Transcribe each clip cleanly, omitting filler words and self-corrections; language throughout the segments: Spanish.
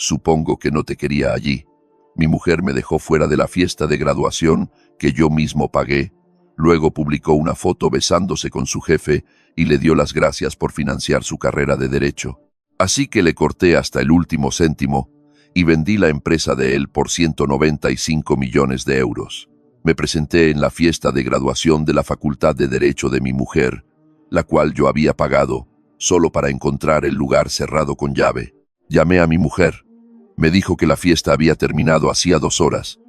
Supongo que no te quería allí. Mi mujer me dejó fuera de la fiesta de graduación que yo mismo pagué. Luego publicó una foto besándose con su jefe y le dio las gracias por financiar su carrera de derecho. Así que le corté hasta el último céntimo y vendí la empresa de él por 195 millones de euros. Me presenté en la fiesta de graduación de la Facultad de Derecho de mi mujer, la cual yo había pagado, solo para encontrar el lugar cerrado con llave. Llamé a mi mujer. Me dijo que la fiesta había terminado hacía 2 horas.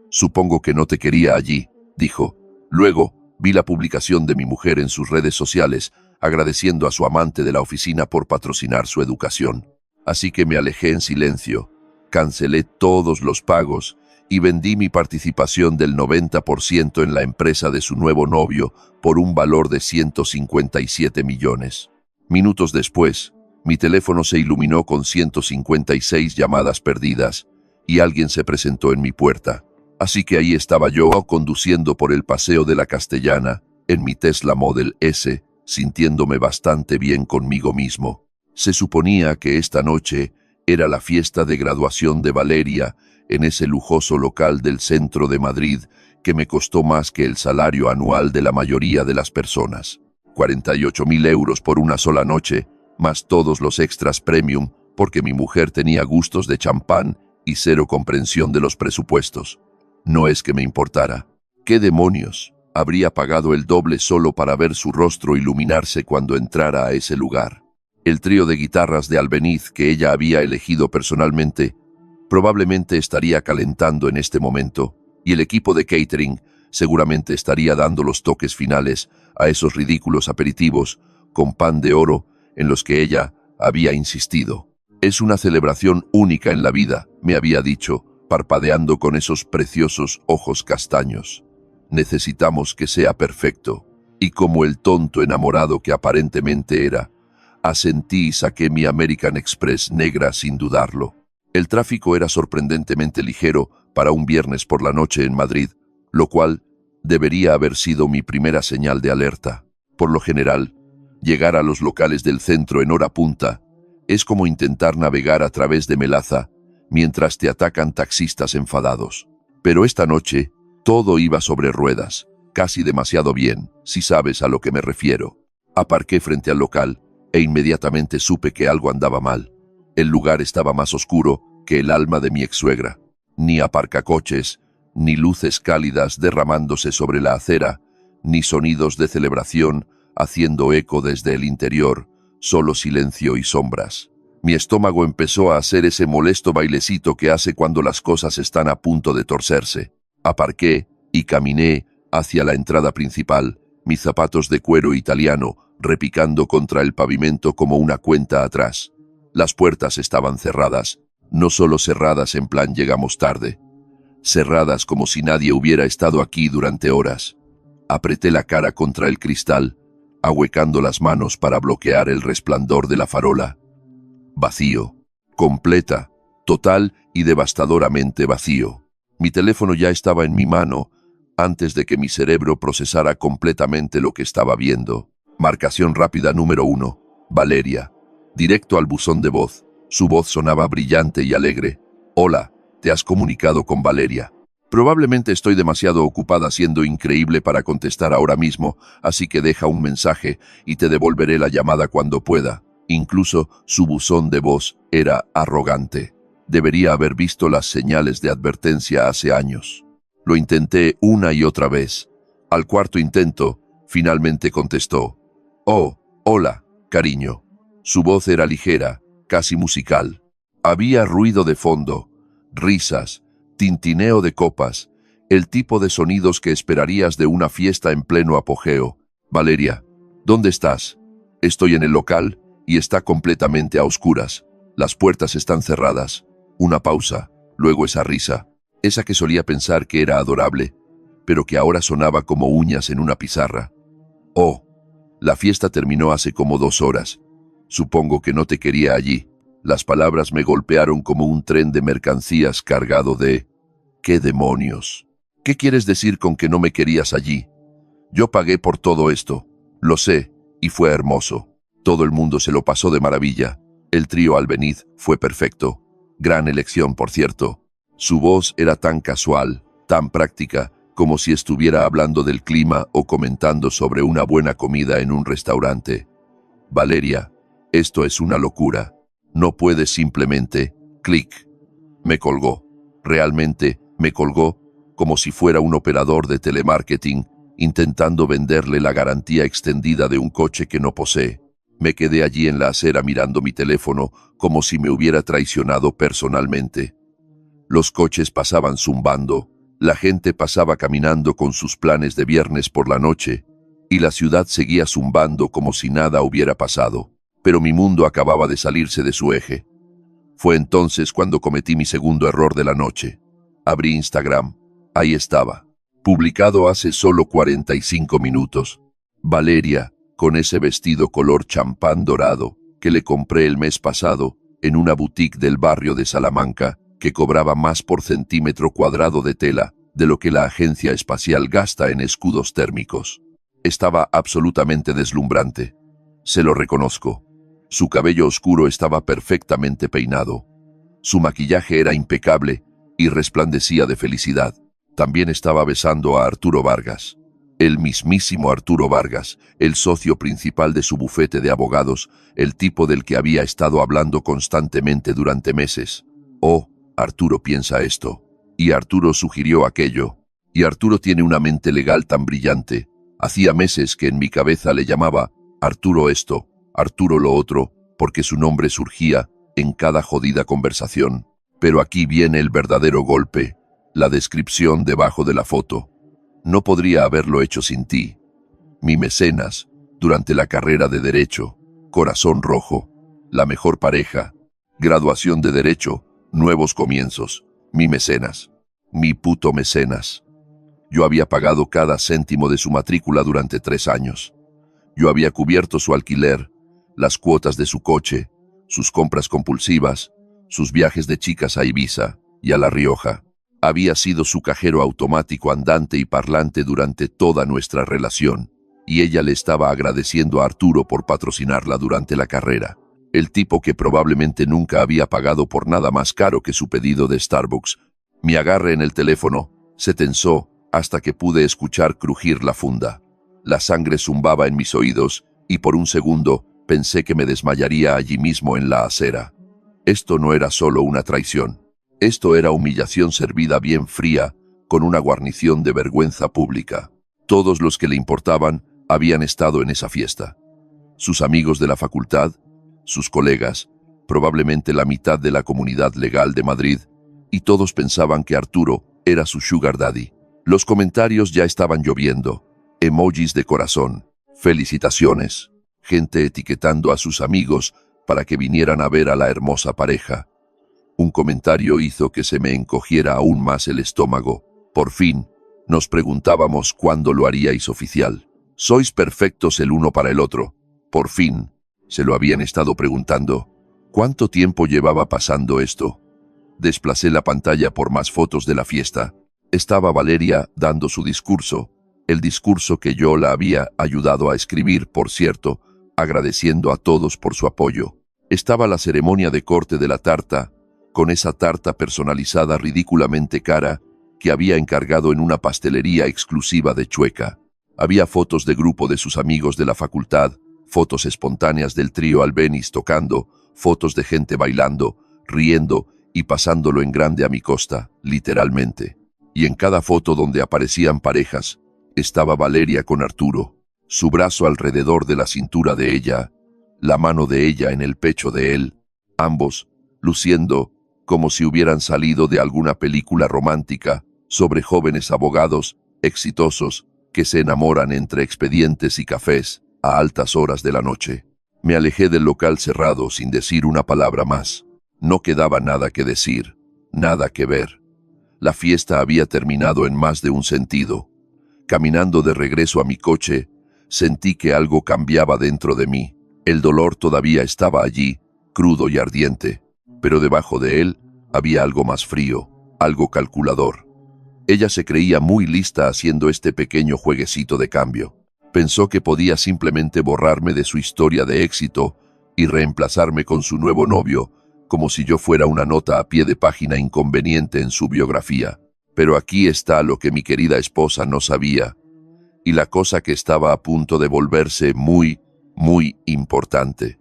Supongo que no te quería allí, dijo. Luego, vi la publicación de mi mujer en sus redes sociales, agradeciendo a su amante de la oficina por patrocinar su educación. Así que me alejé en silencio, cancelé todos los pagos y vendí mi participación del 90% en la empresa de su nuevo novio por un valor de 157 millones. Minutos después, mi teléfono se iluminó con 156 llamadas perdidas y alguien se presentó en mi puerta. Así que ahí estaba yo conduciendo por el Paseo de la Castellana en mi Tesla Model S, sintiéndome bastante bien conmigo mismo. Se suponía que esta noche era la fiesta de graduación de Valeria en ese lujoso local del centro de Madrid que me costó más que el salario anual de la mayoría de las personas. 48.000 euros por una sola noche, más todos los extras premium porque mi mujer tenía gustos de champán y cero comprensión de los presupuestos. No es que me importara. ¿Qué demonios? Habría pagado el doble solo para ver su rostro iluminarse cuando entrara a ese lugar. El trío de guitarras de Albéniz que ella había elegido personalmente probablemente estaría calentando en este momento, y el equipo de catering seguramente estaría dando los toques finales a esos ridículos aperitivos con pan de oro en los que ella había insistido. Es una celebración única en la vida, me había dicho, parpadeando con esos preciosos ojos castaños. Necesitamos que sea perfecto. Y como el tonto enamorado que aparentemente era, asentí y saqué mi American Express negra sin dudarlo. El tráfico era sorprendentemente ligero para un viernes por la noche en Madrid, lo cual debería haber sido mi primera señal de alerta. Por lo general, llegar a los locales del centro en hora punta es como intentar navegar a través de melaza mientras te atacan taxistas enfadados. Pero esta noche, todo iba sobre ruedas, casi demasiado bien, si sabes a lo que me refiero. Aparqué frente al local e inmediatamente supe que algo andaba mal. El lugar estaba más oscuro que el alma de mi ex-suegra. Ni aparcacoches, ni luces cálidas derramándose sobre la acera, ni sonidos de celebración haciendo eco desde el interior, solo silencio y sombras. Mi estómago empezó a hacer ese molesto bailecito que hace cuando las cosas están a punto de torcerse. Aparqué y caminé hacia la entrada principal, mis zapatos de cuero italiano repicando contra el pavimento como una cuenta atrás. Las puertas estaban cerradas, no solo cerradas en plan llegamos tarde, cerradas como si nadie hubiera estado aquí durante horas. Apreté la cara contra el cristal, ahuecando las manos para bloquear el resplandor de la farola. Vacío, completa, total y devastadoramente vacío. Mi teléfono ya estaba en mi mano antes de que mi cerebro procesara completamente lo que estaba viendo. Marcación rápida número 1, Valeria. Directo al buzón de voz. Su voz sonaba brillante y alegre. Hola, te has comunicado con Valeria. Probablemente estoy demasiado ocupada siendo increíble para contestar ahora mismo, así que deja un mensaje y te devolveré la llamada cuando pueda. Incluso su buzón de voz era arrogante. Debería haber visto las señales de advertencia hace años. Lo intenté una y otra vez. Al cuarto intento, finalmente contestó. Oh, hola, cariño. Su voz era ligera, casi musical. Había ruido de fondo, risas, tintineo de copas, el tipo de sonidos que esperarías de una fiesta en pleno apogeo. Valeria, ¿dónde estás? Estoy en el local y está completamente a oscuras. Las puertas están cerradas. Una pausa, luego esa risa, esa que solía pensar que era adorable, pero que ahora sonaba como uñas en una pizarra. Oh, la fiesta terminó hace como 2 horas. Supongo que no te quería allí. Las palabras me golpearon como un tren de mercancías cargado de... ¿Qué demonios? ¿Qué quieres decir con que no me querías allí? Yo pagué por todo esto. Lo sé, y fue hermoso. Todo el mundo se lo pasó de maravilla. El trío Albéniz fue perfecto. Gran elección, por cierto. Su voz era tan casual, tan práctica, como si estuviera hablando del clima o comentando sobre una buena comida en un restaurante. Valeria, esto es una locura. No puedes simplemente... Clic. Me colgó. Realmente me colgó, como si fuera un operador de telemarketing intentando venderle la garantía extendida de un coche que no posee. Me quedé allí en la acera mirando mi teléfono como si me hubiera traicionado personalmente. Los coches pasaban zumbando, la gente pasaba caminando con sus planes de viernes por la noche, y la ciudad seguía zumbando como si nada hubiera pasado, pero mi mundo acababa de salirse de su eje. Fue entonces cuando cometí mi segundo error de la noche. Abrí Instagram. Ahí estaba. Publicado hace solo 45 minutos. Valeria, con ese vestido color champán dorado, que le compré el mes pasado, en una boutique del barrio de Salamanca, que cobraba más por centímetro cuadrado de tela de lo que la agencia espacial gasta en escudos térmicos. Estaba absolutamente deslumbrante. Se lo reconozco. Su cabello oscuro estaba perfectamente peinado. Su maquillaje era impecable y resplandecía de felicidad. También estaba besando a Arturo Vargas. El mismísimo Arturo Vargas, el socio principal de su bufete de abogados, el tipo del que había estado hablando constantemente durante meses. Oh, Arturo piensa esto. Y Arturo sugirió aquello. Y Arturo tiene una mente legal tan brillante. Hacía meses que en mi cabeza le llamaba Arturo esto, Arturo lo otro, porque su nombre surgía en cada jodida conversación. Pero aquí viene el verdadero golpe. La descripción debajo de la foto. No podría haberlo hecho sin ti. Mi mecenas, durante la carrera de Derecho, corazón rojo, la mejor pareja, graduación de Derecho, nuevos comienzos, mi mecenas, mi puto mecenas. Yo había pagado cada céntimo de su matrícula durante 3 años. Yo había cubierto su alquiler, las cuotas de su coche, sus compras compulsivas, sus viajes de chicas a Ibiza y a La Rioja. Había sido su cajero automático andante y parlante durante toda nuestra relación, y ella le estaba agradeciendo a Arturo por patrocinarla durante la carrera. El tipo que probablemente nunca había pagado por nada más caro que su pedido de Starbucks. Mi agarre en el teléfono se tensó hasta que pude escuchar crujir la funda. La sangre zumbaba en mis oídos y por un segundo pensé que me desmayaría allí mismo en la acera. Esto no era solo una traición. Esto era humillación servida bien fría, con una guarnición de vergüenza pública. Todos los que le importaban habían estado en esa fiesta. Sus amigos de la facultad, sus colegas, probablemente la mitad de la comunidad legal de Madrid, y todos pensaban que Arturo era su sugar daddy. Los comentarios ya estaban lloviendo, emojis de corazón, felicitaciones, gente etiquetando a sus amigos para que vinieran a ver a la hermosa pareja. Un comentario hizo que se me encogiera aún más el estómago. Por fin, nos preguntábamos cuándo lo haríais oficial. Sois perfectos el uno para el otro. Por fin, se lo habían estado preguntando. ¿Cuánto tiempo llevaba pasando esto? Desplacé la pantalla por más fotos de la fiesta. Estaba Valeria dando su discurso, el discurso que yo la había ayudado a escribir, por cierto, agradeciendo a todos por su apoyo. Estaba la ceremonia de corte de la tarta, con esa tarta personalizada ridículamente cara que había encargado en una pastelería exclusiva de Chueca. Había fotos de grupo de sus amigos de la facultad, fotos espontáneas del trío Albéniz tocando, fotos de gente bailando, riendo y pasándolo en grande a mi costa, literalmente. Y en cada foto donde aparecían parejas, estaba Valeria con Arturo, su brazo alrededor de la cintura de ella, la mano de ella en el pecho de él, ambos luciendo como si hubieran salido de alguna película romántica sobre jóvenes abogados exitosos que se enamoran entre expedientes y cafés a altas horas de la noche. Me alejé del local cerrado sin decir una palabra más. No quedaba nada que decir, nada que ver. La fiesta había terminado en más de un sentido. Caminando de regreso a mi coche, sentí que algo cambiaba dentro de mí. El dolor todavía estaba allí, crudo y ardiente, pero debajo de él había algo más frío, algo calculador. Ella se creía muy lista haciendo este pequeño jueguecito de cambio. Pensó que podía simplemente borrarme de su historia de éxito y reemplazarme con su nuevo novio, como si yo fuera una nota a pie de página inconveniente en su biografía. Pero aquí está lo que mi querida esposa no sabía, y la cosa que estaba a punto de volverse muy, muy importante.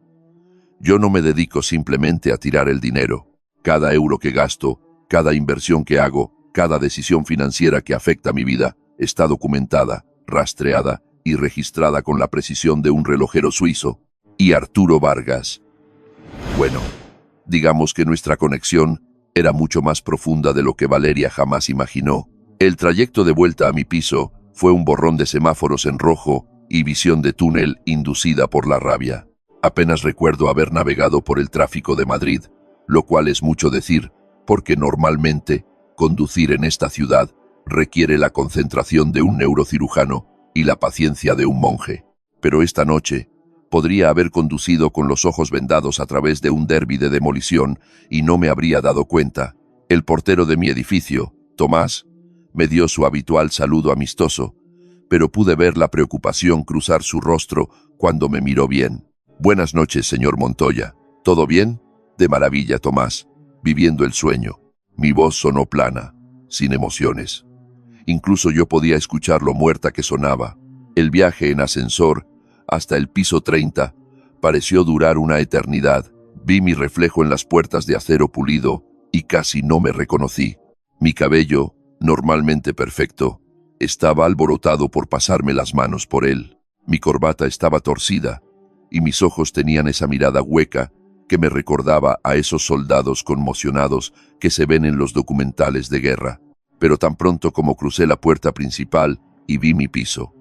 Yo no me dedico simplemente a tirar el dinero. Cada euro que gasto, cada inversión que hago, cada decisión financiera que afecta mi vida, está documentada, rastreada y registrada con la precisión de un relojero suizo. Y Arturo Vargas. Bueno, digamos que nuestra conexión era mucho más profunda de lo que Valeria jamás imaginó. El trayecto de vuelta a mi piso fue un borrón de semáforos en rojo y visión de túnel inducida por la rabia. Apenas recuerdo haber navegado por el tráfico de Madrid, lo cual es mucho decir, porque normalmente conducir en esta ciudad requiere la concentración de un neurocirujano y la paciencia de un monje. Pero esta noche podría haber conducido con los ojos vendados a través de un derbi de demolición y no me habría dado cuenta. El portero de mi edificio, Tomás, me dio su habitual saludo amistoso, pero pude ver la preocupación cruzar su rostro cuando me miró bien. Buenas noches, señor Montoya. ¿Todo bien? De maravilla, Tomás, viviendo el sueño. Mi voz sonó plana, sin emociones. Incluso yo podía escuchar lo muerta que sonaba. El viaje en ascensor hasta el piso 30 pareció durar una eternidad. Vi mi reflejo en las puertas de acero pulido y casi no me reconocí. Mi cabello, normalmente perfecto, estaba alborotado por pasarme las manos por él. Mi corbata estaba torcida y mis ojos tenían esa mirada hueca que me recordaba a esos soldados conmocionados que se ven en los documentales de guerra. Pero tan pronto como crucé la puerta principal y vi mi piso,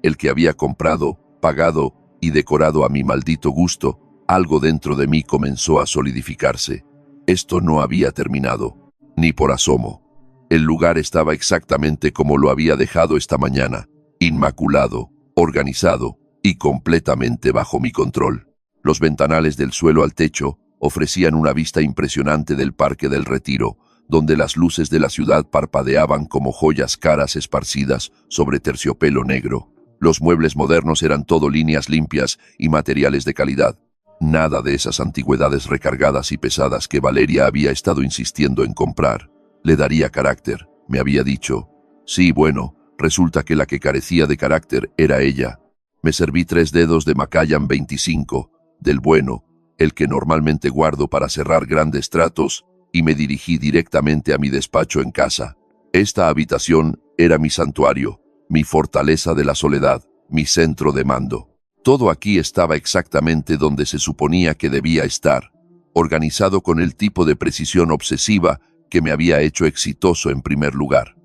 el que había comprado, pagado y decorado a mi maldito gusto, algo dentro de mí comenzó a solidificarse. Esto no había terminado, ni por asomo. El lugar estaba exactamente como lo había dejado esta mañana, inmaculado, organizado y completamente bajo mi control. Los ventanales del suelo al techo ofrecían una vista impresionante del Parque del Retiro, donde las luces de la ciudad parpadeaban como joyas caras esparcidas sobre terciopelo negro. Los muebles modernos eran todo líneas limpias y materiales de calidad. Nada de esas antigüedades recargadas y pesadas que Valeria había estado insistiendo en comprar. Le daría carácter, me había dicho. Sí, bueno, resulta que la que carecía de carácter era ella. Me serví 3 dedos de Macallan 25, del bueno, el que normalmente guardo para cerrar grandes tratos, y me dirigí directamente a mi despacho en casa. Esta habitación era mi santuario, mi fortaleza de la soledad, mi centro de mando. Todo aquí estaba exactamente donde se suponía que debía estar, organizado con el tipo de precisión obsesiva que me había hecho exitoso en primer lugar.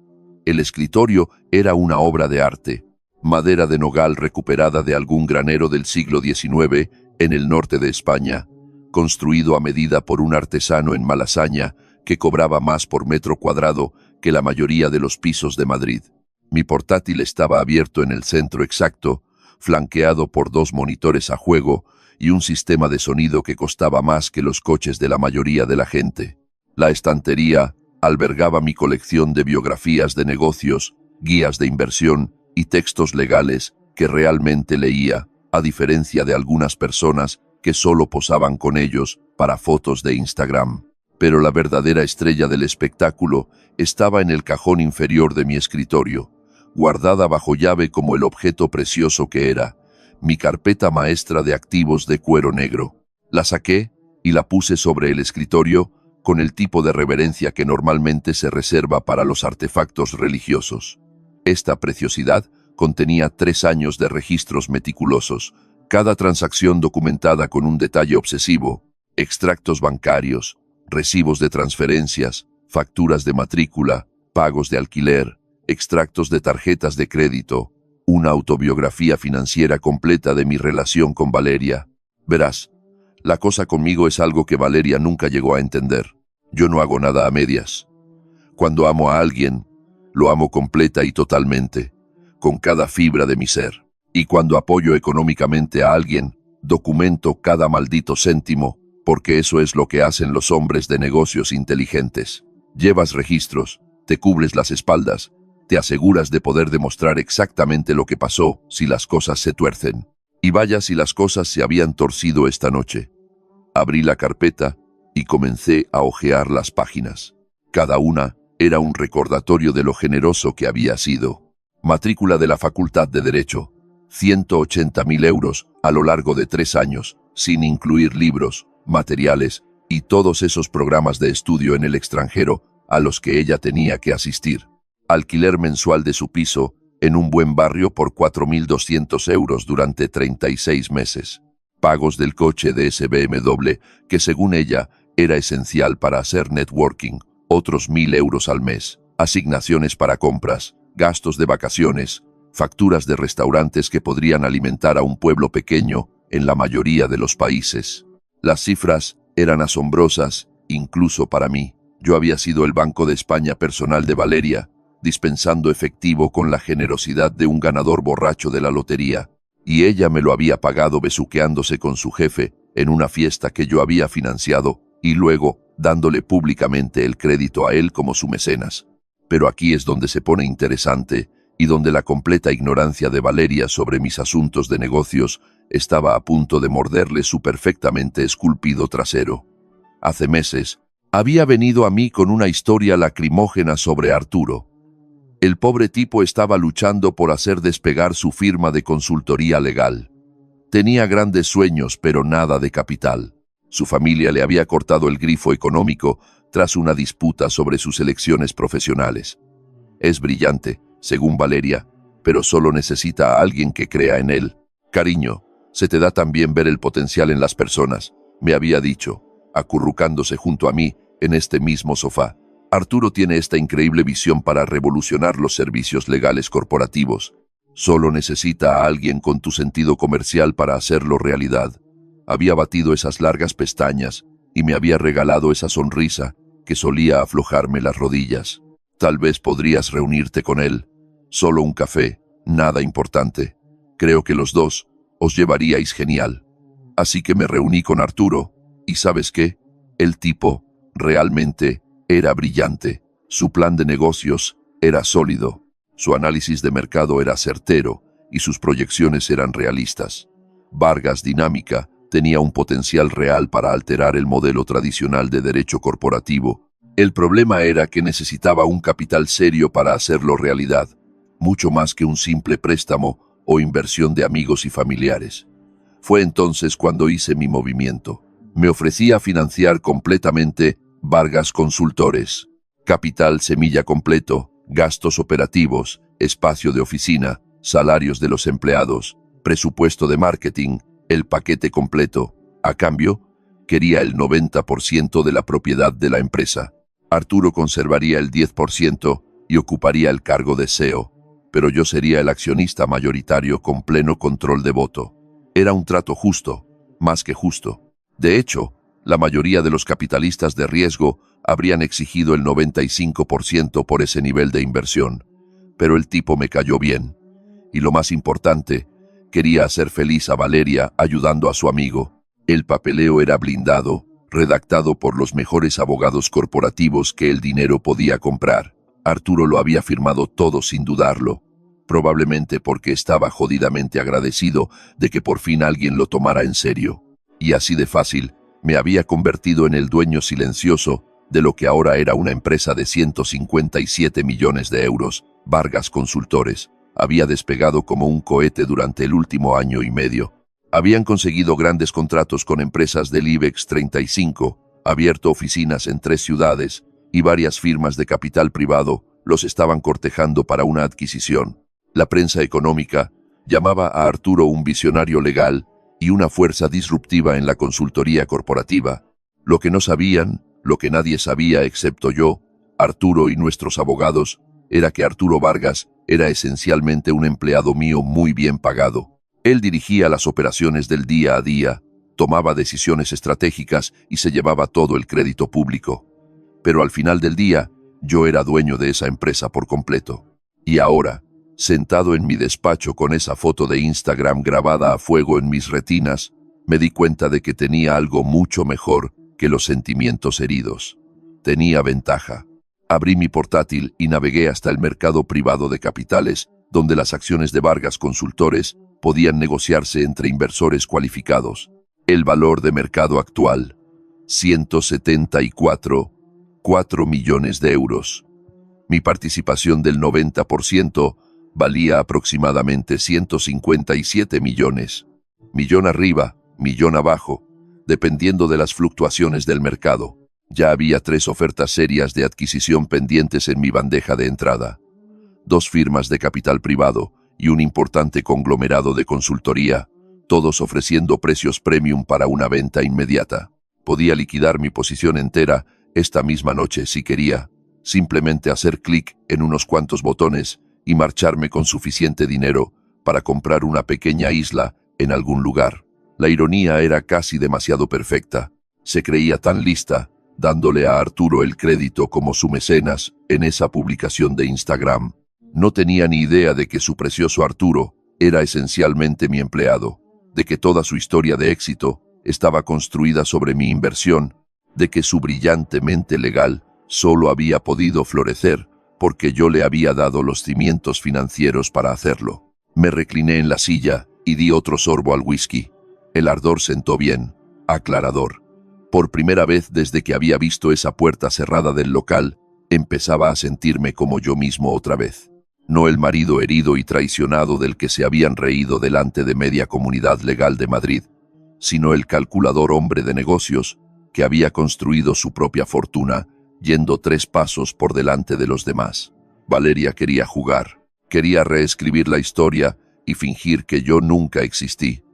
El escritorio era una obra de arte, madera de nogal recuperada de algún granero del siglo XIX en el norte de España, construido a medida por un artesano en Malasaña que cobraba más por metro cuadrado que la mayoría de los pisos de Madrid. Mi portátil estaba abierto en el centro exacto, flanqueado por 2 monitores a juego y un sistema de sonido que costaba más que los coches de la mayoría de la gente. La estantería albergaba mi colección de biografías de negocios, guías de inversión y textos legales que realmente leía, a diferencia de algunas personas que solo posaban con ellos para fotos de Instagram. Pero la verdadera estrella del espectáculo estaba en el cajón inferior de mi escritorio, guardada bajo llave como el objeto precioso que era, mi carpeta maestra de activos de cuero negro. La saqué y la puse sobre el escritorio con el tipo de reverencia que normalmente se reserva para los artefactos religiosos. Esta preciosidad contenía 3 años de registros meticulosos, cada transacción documentada con un detalle obsesivo, extractos bancarios, recibos de transferencias, facturas de matrícula, pagos de alquiler, extractos de tarjetas de crédito, una autobiografía financiera completa de mi relación con Valeria. Verás, la cosa conmigo es algo que Valeria nunca llegó a entender. Yo no hago nada a medias. Cuando amo a alguien, lo amo completa y totalmente, con cada fibra de mi ser. Y cuando apoyo económicamente a alguien, documento cada maldito céntimo, porque eso es lo que hacen los hombres de negocios inteligentes. Llevas registros, te cubres las espaldas, te aseguras de poder demostrar exactamente lo que pasó si las cosas se tuercen. Y vaya si las cosas se habían torcido esta noche. Abrí la carpeta y comencé a hojear las páginas. Cada una era un recordatorio de lo generoso que había sido. Matrícula de la Facultad de Derecho, 180.000 euros a lo largo de 3 años, sin incluir libros, materiales y todos esos programas de estudio en el extranjero a los que ella tenía que asistir. Alquiler mensual de su piso en un buen barrio por 4.200 euros durante 36 meses. Pagos del coche de ese BMW, que según ella era esencial para hacer networking, otros 1.000 euros al mes. Asignaciones para compras, gastos de vacaciones, facturas de restaurantes que podrían alimentar a un pueblo pequeño en la mayoría de los países. Las cifras eran asombrosas, incluso para mí. Yo había sido el Banco de España personal de Valeria, dispensando efectivo con la generosidad de un ganador borracho de la lotería, y ella me lo había pagado besuqueándose con su jefe en una fiesta que yo había financiado y luego dándole públicamente el crédito a él como su mecenas. Pero aquí es donde se pone interesante y donde la completa ignorancia de Valeria sobre mis asuntos de negocios estaba a punto de morderle su perfectamente esculpido trasero. Hace meses, había venido a mí con una historia lacrimógena sobre Arturo. El pobre tipo estaba luchando por hacer despegar su firma de consultoría legal. Tenía grandes sueños, pero nada de capital. Su familia le había cortado el grifo económico tras una disputa sobre sus elecciones profesionales. Es brillante, según Valeria, pero solo necesita a alguien que crea en él. Cariño, se te da también ver el potencial en las personas, me había dicho, acurrucándose junto a mí en este mismo sofá. Arturo tiene esta increíble visión para revolucionar los servicios legales corporativos. Solo necesita a alguien con tu sentido comercial para hacerlo realidad. Había batido esas largas pestañas y me había regalado esa sonrisa que solía aflojarme las rodillas. Tal vez podrías reunirte con él. Solo un café, nada importante. Creo que los dos os llevaríais genial. Así que me reuní con Arturo, y ¿sabes qué? El tipo realmente era brillante. Su plan de negocios era sólido. Su análisis de mercado era certero y sus proyecciones eran realistas. Vargas Dinámica tenía un potencial real para alterar el modelo tradicional de derecho corporativo. El problema era que necesitaba un capital serio para hacerlo realidad, mucho más que un simple préstamo o inversión de amigos y familiares. Fue entonces cuando hice mi movimiento. Me ofrecí a financiar completamente Vargas Consultores. Capital semilla completo, gastos operativos, espacio de oficina, salarios de los empleados, presupuesto de marketing, el paquete completo. A cambio, quería el 90% de la propiedad de la empresa. Arturo conservaría el 10% y ocuparía el cargo de CEO, pero yo sería el accionista mayoritario con pleno control de voto. Era un trato justo, más que justo. De hecho, la mayoría de los capitalistas de riesgo habrían exigido el 95% por ese nivel de inversión, pero el tipo me cayó bien. Y lo más importante, quería hacer feliz a Valeria ayudando a su amigo. El papeleo era blindado, redactado por los mejores abogados corporativos que el dinero podía comprar. Arturo lo había firmado todo sin dudarlo, probablemente porque estaba jodidamente agradecido de que por fin alguien lo tomara en serio. Y así de fácil, me había convertido en el dueño silencioso de lo que ahora era una empresa de 157 millones de euros. Vargas Consultores había despegado como un cohete durante el último año y medio. Habían conseguido grandes contratos con empresas del IBEX 35, abierto oficinas en 3 ciudades y varias firmas de capital privado los estaban cortejando para una adquisición. La prensa económica llamaba a Arturo un visionario legal y una fuerza disruptiva en la consultoría corporativa. Lo que no sabían, lo que nadie sabía excepto yo, Arturo y nuestros abogados, era que Arturo Vargas era esencialmente un empleado mío muy bien pagado. Él dirigía las operaciones del día a día, tomaba decisiones estratégicas y se llevaba todo el crédito público. Pero al final del día, yo era dueño de esa empresa por completo. Y ahora, sentado en mi despacho con esa foto de Instagram grabada a fuego en mis retinas, me di cuenta de que tenía algo mucho mejor que los sentimientos heridos. Tenía ventaja. Abrí mi portátil y navegué hasta el mercado privado de capitales, donde las acciones de Vargas Consultores podían negociarse entre inversores cualificados. El valor de mercado actual, 174,4 millones de euros. Mi participación del 90% valía aproximadamente 157 millones. Millón arriba, millón abajo, dependiendo de las fluctuaciones del mercado. Ya había 3 ofertas serias de adquisición pendientes en mi bandeja de entrada. 2 firmas de capital privado y un importante conglomerado de consultoría, todos ofreciendo precios premium para una venta inmediata. Podía liquidar mi posición entera esta misma noche si quería, simplemente hacer clic en unos cuantos botones y marcharme con suficiente dinero para comprar una pequeña isla en algún lugar. La ironía era casi demasiado perfecta. Se creía tan lista, dándole a Arturo el crédito como su mecenas en esa publicación de Instagram. No tenía ni idea de que su precioso Arturo era esencialmente mi empleado, de que toda su historia de éxito estaba construida sobre mi inversión, de que su brillante mente legal solo había podido florecer porque yo le había dado los cimientos financieros para hacerlo. Me recliné en la silla y di otro sorbo al whisky. El ardor sentó bien, aclarador. Por primera vez desde que había visto esa puerta cerrada del local, empezaba a sentirme como yo mismo otra vez. No el marido herido y traicionado del que se habían reído delante de media comunidad legal de Madrid, sino el calculador hombre de negocios que había construido su propia fortuna, yendo 3 pasos por delante de los demás. Valeria quería jugar, quería reescribir la historia y fingir que yo nunca existí.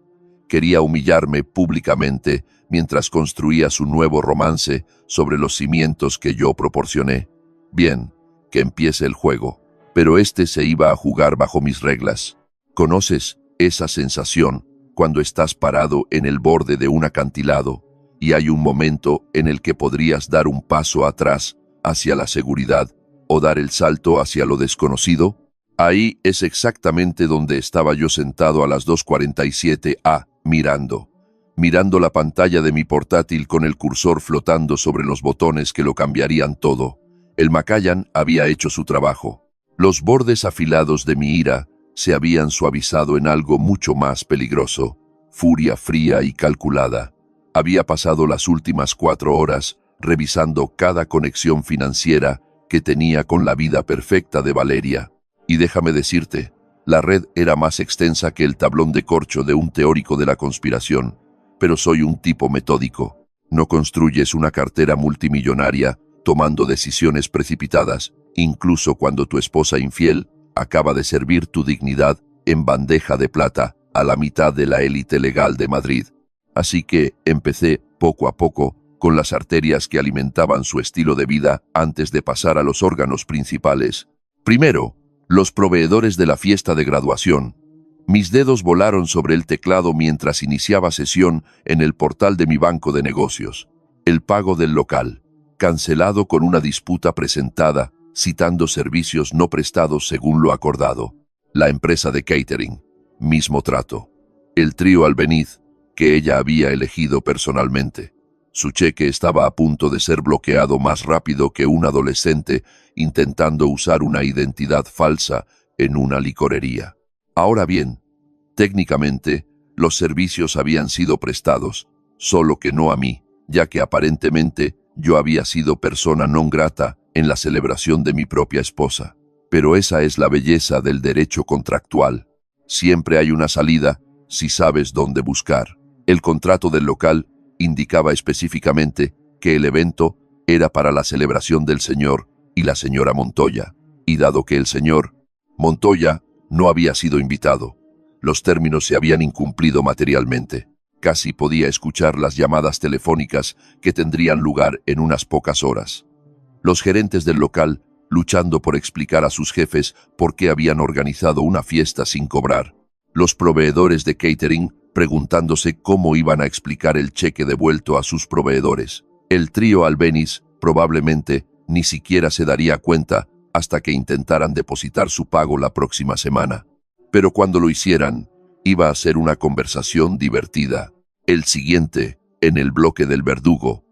Quería humillarme públicamente mientras construía su nuevo romance sobre los cimientos que yo proporcioné. Bien, que empiece el juego, pero este se iba a jugar bajo mis reglas. ¿Conoces esa sensación cuando estás parado en el borde de un acantilado y hay un momento en el que podrías dar un paso atrás hacia la seguridad o dar el salto hacia lo desconocido? Ahí es exactamente donde estaba yo sentado a las 2:47 a. Mirando la pantalla de mi portátil con el cursor flotando sobre los botones que lo cambiarían todo. El Macallan había hecho su trabajo. Los bordes afilados de mi ira se habían suavizado en algo mucho más peligroso, furia fría y calculada. Había pasado las últimas 4 horas revisando cada conexión financiera que tenía con la vida perfecta de Valeria. Y déjame decirte, la red era más extensa que el tablón de corcho de un teórico de la conspiración, pero soy un tipo metódico. No construyes una cartera multimillonaria tomando decisiones precipitadas, incluso cuando tu esposa infiel acaba de servir tu dignidad en bandeja de plata a la mitad de la élite legal de Madrid. Así que empecé, poco a poco, con las arterias que alimentaban su estilo de vida antes de pasar a los órganos principales. Primero, los proveedores de la fiesta de graduación. Mis dedos volaron sobre el teclado mientras iniciaba sesión en el portal de mi banco de negocios. El pago del local, cancelado con una disputa presentada, citando servicios no prestados según lo acordado. La empresa de catering, mismo trato. El trío Albeniz, que ella había elegido personalmente. Su cheque estaba a punto de ser bloqueado más rápido que un adolescente intentando usar una identidad falsa en una licorería. Ahora bien, técnicamente, los servicios habían sido prestados, solo que no a mí, ya que aparentemente yo había sido persona non grata en la celebración de mi propia esposa. Pero esa es la belleza del derecho contractual. Siempre hay una salida si sabes dónde buscar. El contrato del local indicaba específicamente que el evento era para la celebración del señor y la señora Montoya, y dado que el señor Montoya no había sido invitado, los términos se habían incumplido materialmente. Casi podía escuchar las llamadas telefónicas que tendrían lugar en unas pocas horas. Los gerentes del local luchando por explicar a sus jefes por qué habían organizado una fiesta sin cobrar. Los proveedores de catering preguntándose cómo iban a explicar el cheque devuelto a sus proveedores. El trío Albeniz probablemente ni siquiera se daría cuenta hasta que intentaran depositar su pago la próxima semana. Pero cuando lo hicieran, iba a ser una conversación divertida. El siguiente, en el bloque del verdugo,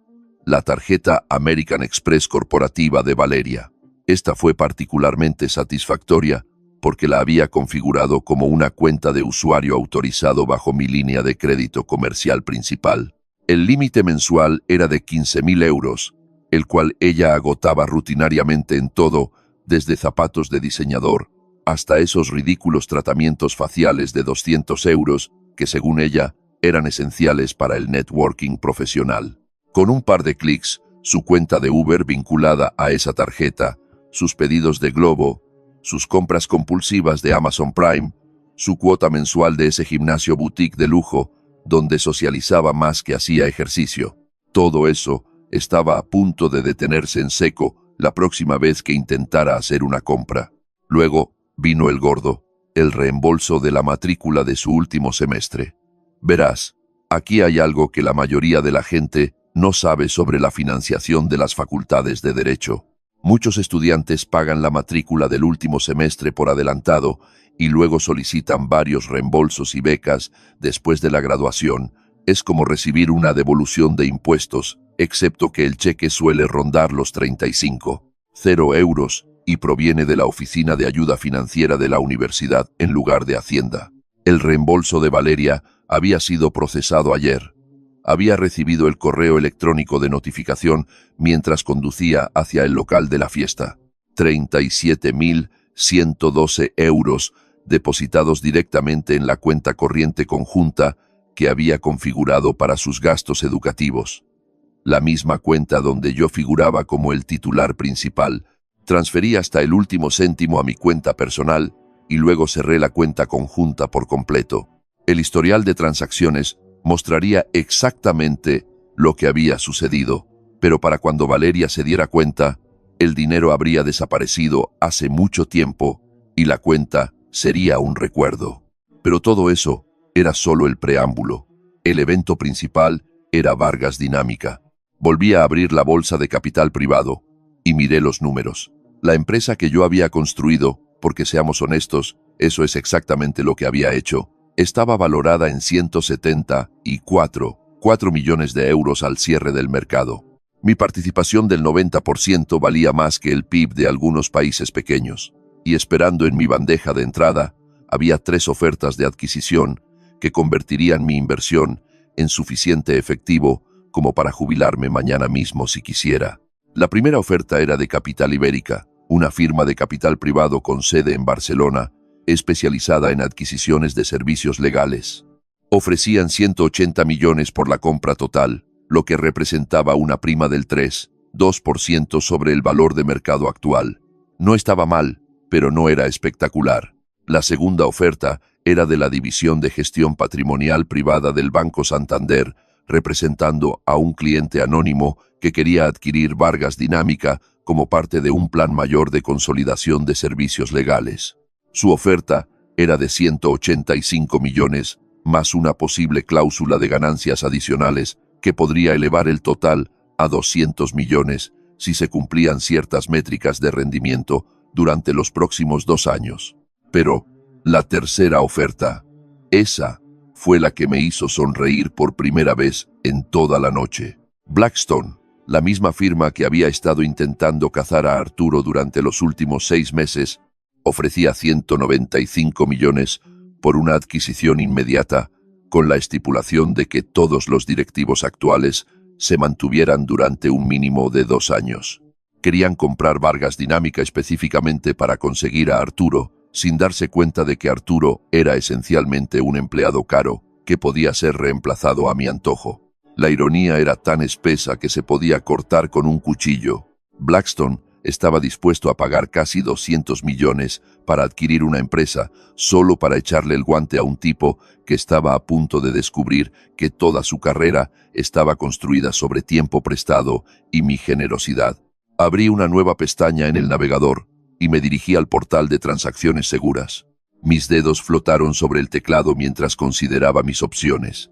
la tarjeta American Express corporativa de Valeria. Esta fue particularmente satisfactoria porque la había configurado como una cuenta de usuario autorizado bajo mi línea de crédito comercial principal. El límite mensual era de 15.000 euros, el cual ella agotaba rutinariamente en todo, desde zapatos de diseñador hasta esos ridículos tratamientos faciales de 200 euros que, según ella, eran esenciales para el networking profesional. Con un par de clics, su cuenta de Uber vinculada a esa tarjeta, sus pedidos de Globo, sus compras compulsivas de Amazon Prime, su cuota mensual de ese gimnasio boutique de lujo, donde socializaba más que hacía ejercicio. Todo eso estaba a punto de detenerse en seco la próxima vez que intentara hacer una compra. Luego vino el gordo, el reembolso de la matrícula de su último semestre. Verás, aquí hay algo que la mayoría de la gente no sabe sobre la financiación de las facultades de Derecho. Muchos estudiantes pagan la matrícula del último semestre por adelantado y luego solicitan varios reembolsos y becas después de la graduación. Es como recibir una devolución de impuestos, excepto que el cheque suele rondar los 35,0 euros y proviene de la Oficina de Ayuda Financiera de la Universidad en lugar de Hacienda. El reembolso de Valeria había sido procesado ayer. Había recibido el correo electrónico de notificación mientras conducía hacia el local de la fiesta. 37.112 euros depositados directamente en la cuenta corriente conjunta que había configurado para sus gastos educativos. La misma cuenta donde yo figuraba como el titular principal. Transferí hasta el último céntimo a mi cuenta personal y luego cerré la cuenta conjunta por completo. El historial de transacciones mostraría exactamente lo que había sucedido, pero para cuando Valeria se diera cuenta, el dinero habría desaparecido hace mucho tiempo y la cuenta sería un recuerdo. Pero todo eso era solo el preámbulo. El evento principal era Vargas Dinámica. Volví a abrir la bolsa de capital privado y miré los números. La empresa que yo había construido, porque seamos honestos, eso es exactamente lo que había hecho, estaba valorada en 174 millones de euros al cierre del mercado. Mi participación del 90% valía más que el PIB de algunos países pequeños, y esperando en mi bandeja de entrada, había 3 ofertas de adquisición que convertirían mi inversión en suficiente efectivo como para jubilarme mañana mismo si quisiera. La primera oferta era de Capital Ibérica, una firma de capital privado con sede en Barcelona, especializada en adquisiciones de servicios legales. Ofrecían 180 millones por la compra total, lo que representaba una prima del 3,2% sobre el valor de mercado actual. No estaba mal, pero no era espectacular. La segunda oferta era de la División de Gestión Patrimonial Privada del Banco Santander, representando a un cliente anónimo que quería adquirir Vargas Dinámica como parte de un plan mayor de consolidación de servicios legales. Su oferta era de 185 millones, más una posible cláusula de ganancias adicionales que podría elevar el total a 200 millones si se cumplían ciertas métricas de rendimiento durante los próximos 2 años. Pero la tercera oferta, esa fue la que me hizo sonreír por primera vez en toda la noche. Blackstone, la misma firma que había estado intentando cazar a Arturo durante los últimos 6 meses, ofrecía 195 millones por una adquisición inmediata, con la estipulación de que todos los directivos actuales se mantuvieran durante un mínimo de 2 años. Querían comprar Vargas Dinámica específicamente para conseguir a Arturo, sin darse cuenta de que Arturo era esencialmente un empleado caro que podía ser reemplazado a mi antojo. La ironía era tan espesa que se podía cortar con un cuchillo. Blackstone estaba dispuesto a pagar casi 200 millones para adquirir una empresa solo para echarle el guante a un tipo que estaba a punto de descubrir que toda su carrera estaba construida sobre tiempo prestado y mi generosidad. Abrí una nueva pestaña en el navegador y me dirigí al portal de transacciones seguras. Mis dedos flotaron sobre el teclado mientras consideraba mis opciones.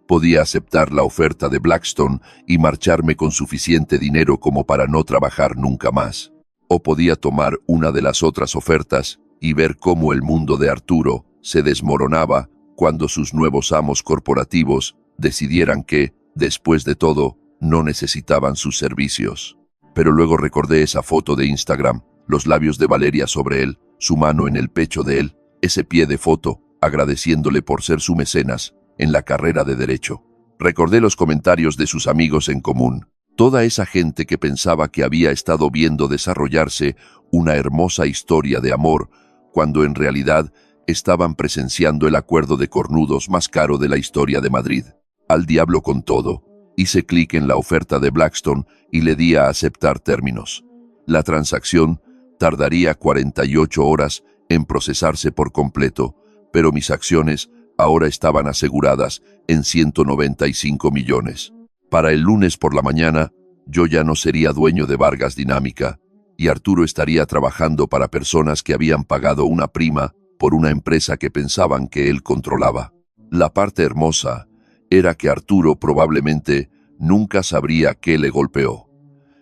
Podía aceptar la oferta de Blackstone y marcharme con suficiente dinero como para no trabajar nunca más. O podía tomar una de las otras ofertas y ver cómo el mundo de Arturo se desmoronaba cuando sus nuevos amos corporativos decidieran que, después de todo, no necesitaban sus servicios. Pero luego recordé esa foto de Instagram, los labios de Valeria sobre él, su mano en el pecho de él, ese pie de foto, agradeciéndole por ser su mecenas en la carrera de Derecho. Recordé los comentarios de sus amigos en común. Toda esa gente que pensaba que había estado viendo desarrollarse una hermosa historia de amor, cuando en realidad estaban presenciando el acuerdo de cornudos más caro de la historia de Madrid. Al diablo con todo. Hice clic en la oferta de Blackstone y le di a aceptar términos. La transacción tardaría 48 horas en procesarse por completo, pero mis acciones ahora estaban aseguradas en 195 millones. Para el lunes por la mañana, yo ya no sería dueño de Vargas Dinámica, y Arturo estaría trabajando para personas que habían pagado una prima por una empresa que pensaban que él controlaba. La parte hermosa era que Arturo probablemente nunca sabría qué le golpeó.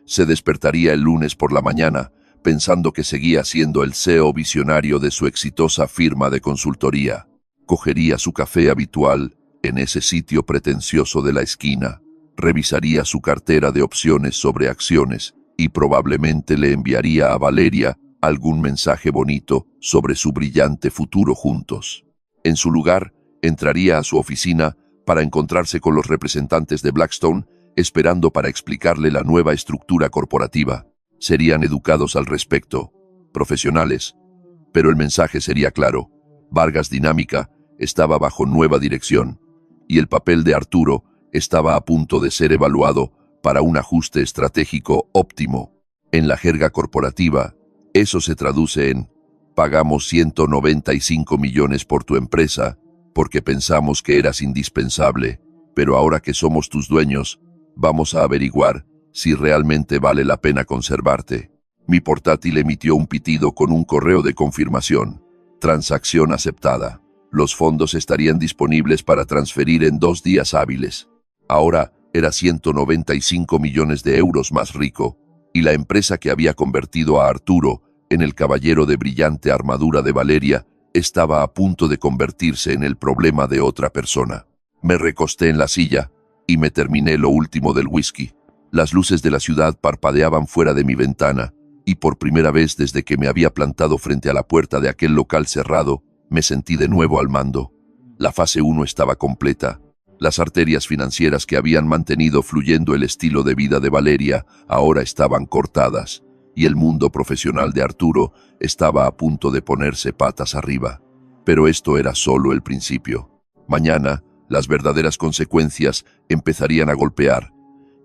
Se despertaría el lunes por la mañana pensando que seguía siendo el CEO visionario de su exitosa firma de consultoría. Cogería su café habitual en ese sitio pretencioso de la esquina, revisaría su cartera de opciones sobre acciones y probablemente le enviaría a Valeria algún mensaje bonito sobre su brillante futuro juntos. En su lugar, entraría a su oficina para encontrarse con los representantes de Blackstone, esperando para explicarle la nueva estructura corporativa. Serían educados al respecto, profesionales, pero el mensaje sería claro. Vargas Dinámica estaba bajo nueva dirección, y el papel de Arturo estaba a punto de ser evaluado para un ajuste estratégico óptimo. En la jerga corporativa, eso se traduce en: pagamos 195 millones por tu empresa porque pensamos que eras indispensable, pero ahora que somos tus dueños, vamos a averiguar si realmente vale la pena conservarte. Mi portátil emitió un pitido con un correo de confirmación. Transacción aceptada. Los fondos estarían disponibles para transferir en 2 días hábiles. Ahora era 195 millones de euros más rico, y la empresa que había convertido a Arturo en el caballero de brillante armadura de Valeria estaba a punto de convertirse en el problema de otra persona. Me recosté en la silla y me terminé lo último del whisky. Las luces de la ciudad parpadeaban fuera de mi ventana, y por primera vez desde que me había plantado frente a la puerta de aquel local cerrado, me sentí de nuevo al mando. La fase 1 estaba completa. Las arterias financieras que habían mantenido fluyendo el estilo de vida de Valeria ahora estaban cortadas, y el mundo profesional de Arturo estaba a punto de ponerse patas arriba. Pero esto era solo el principio. Mañana, las verdaderas consecuencias empezarían a golpear,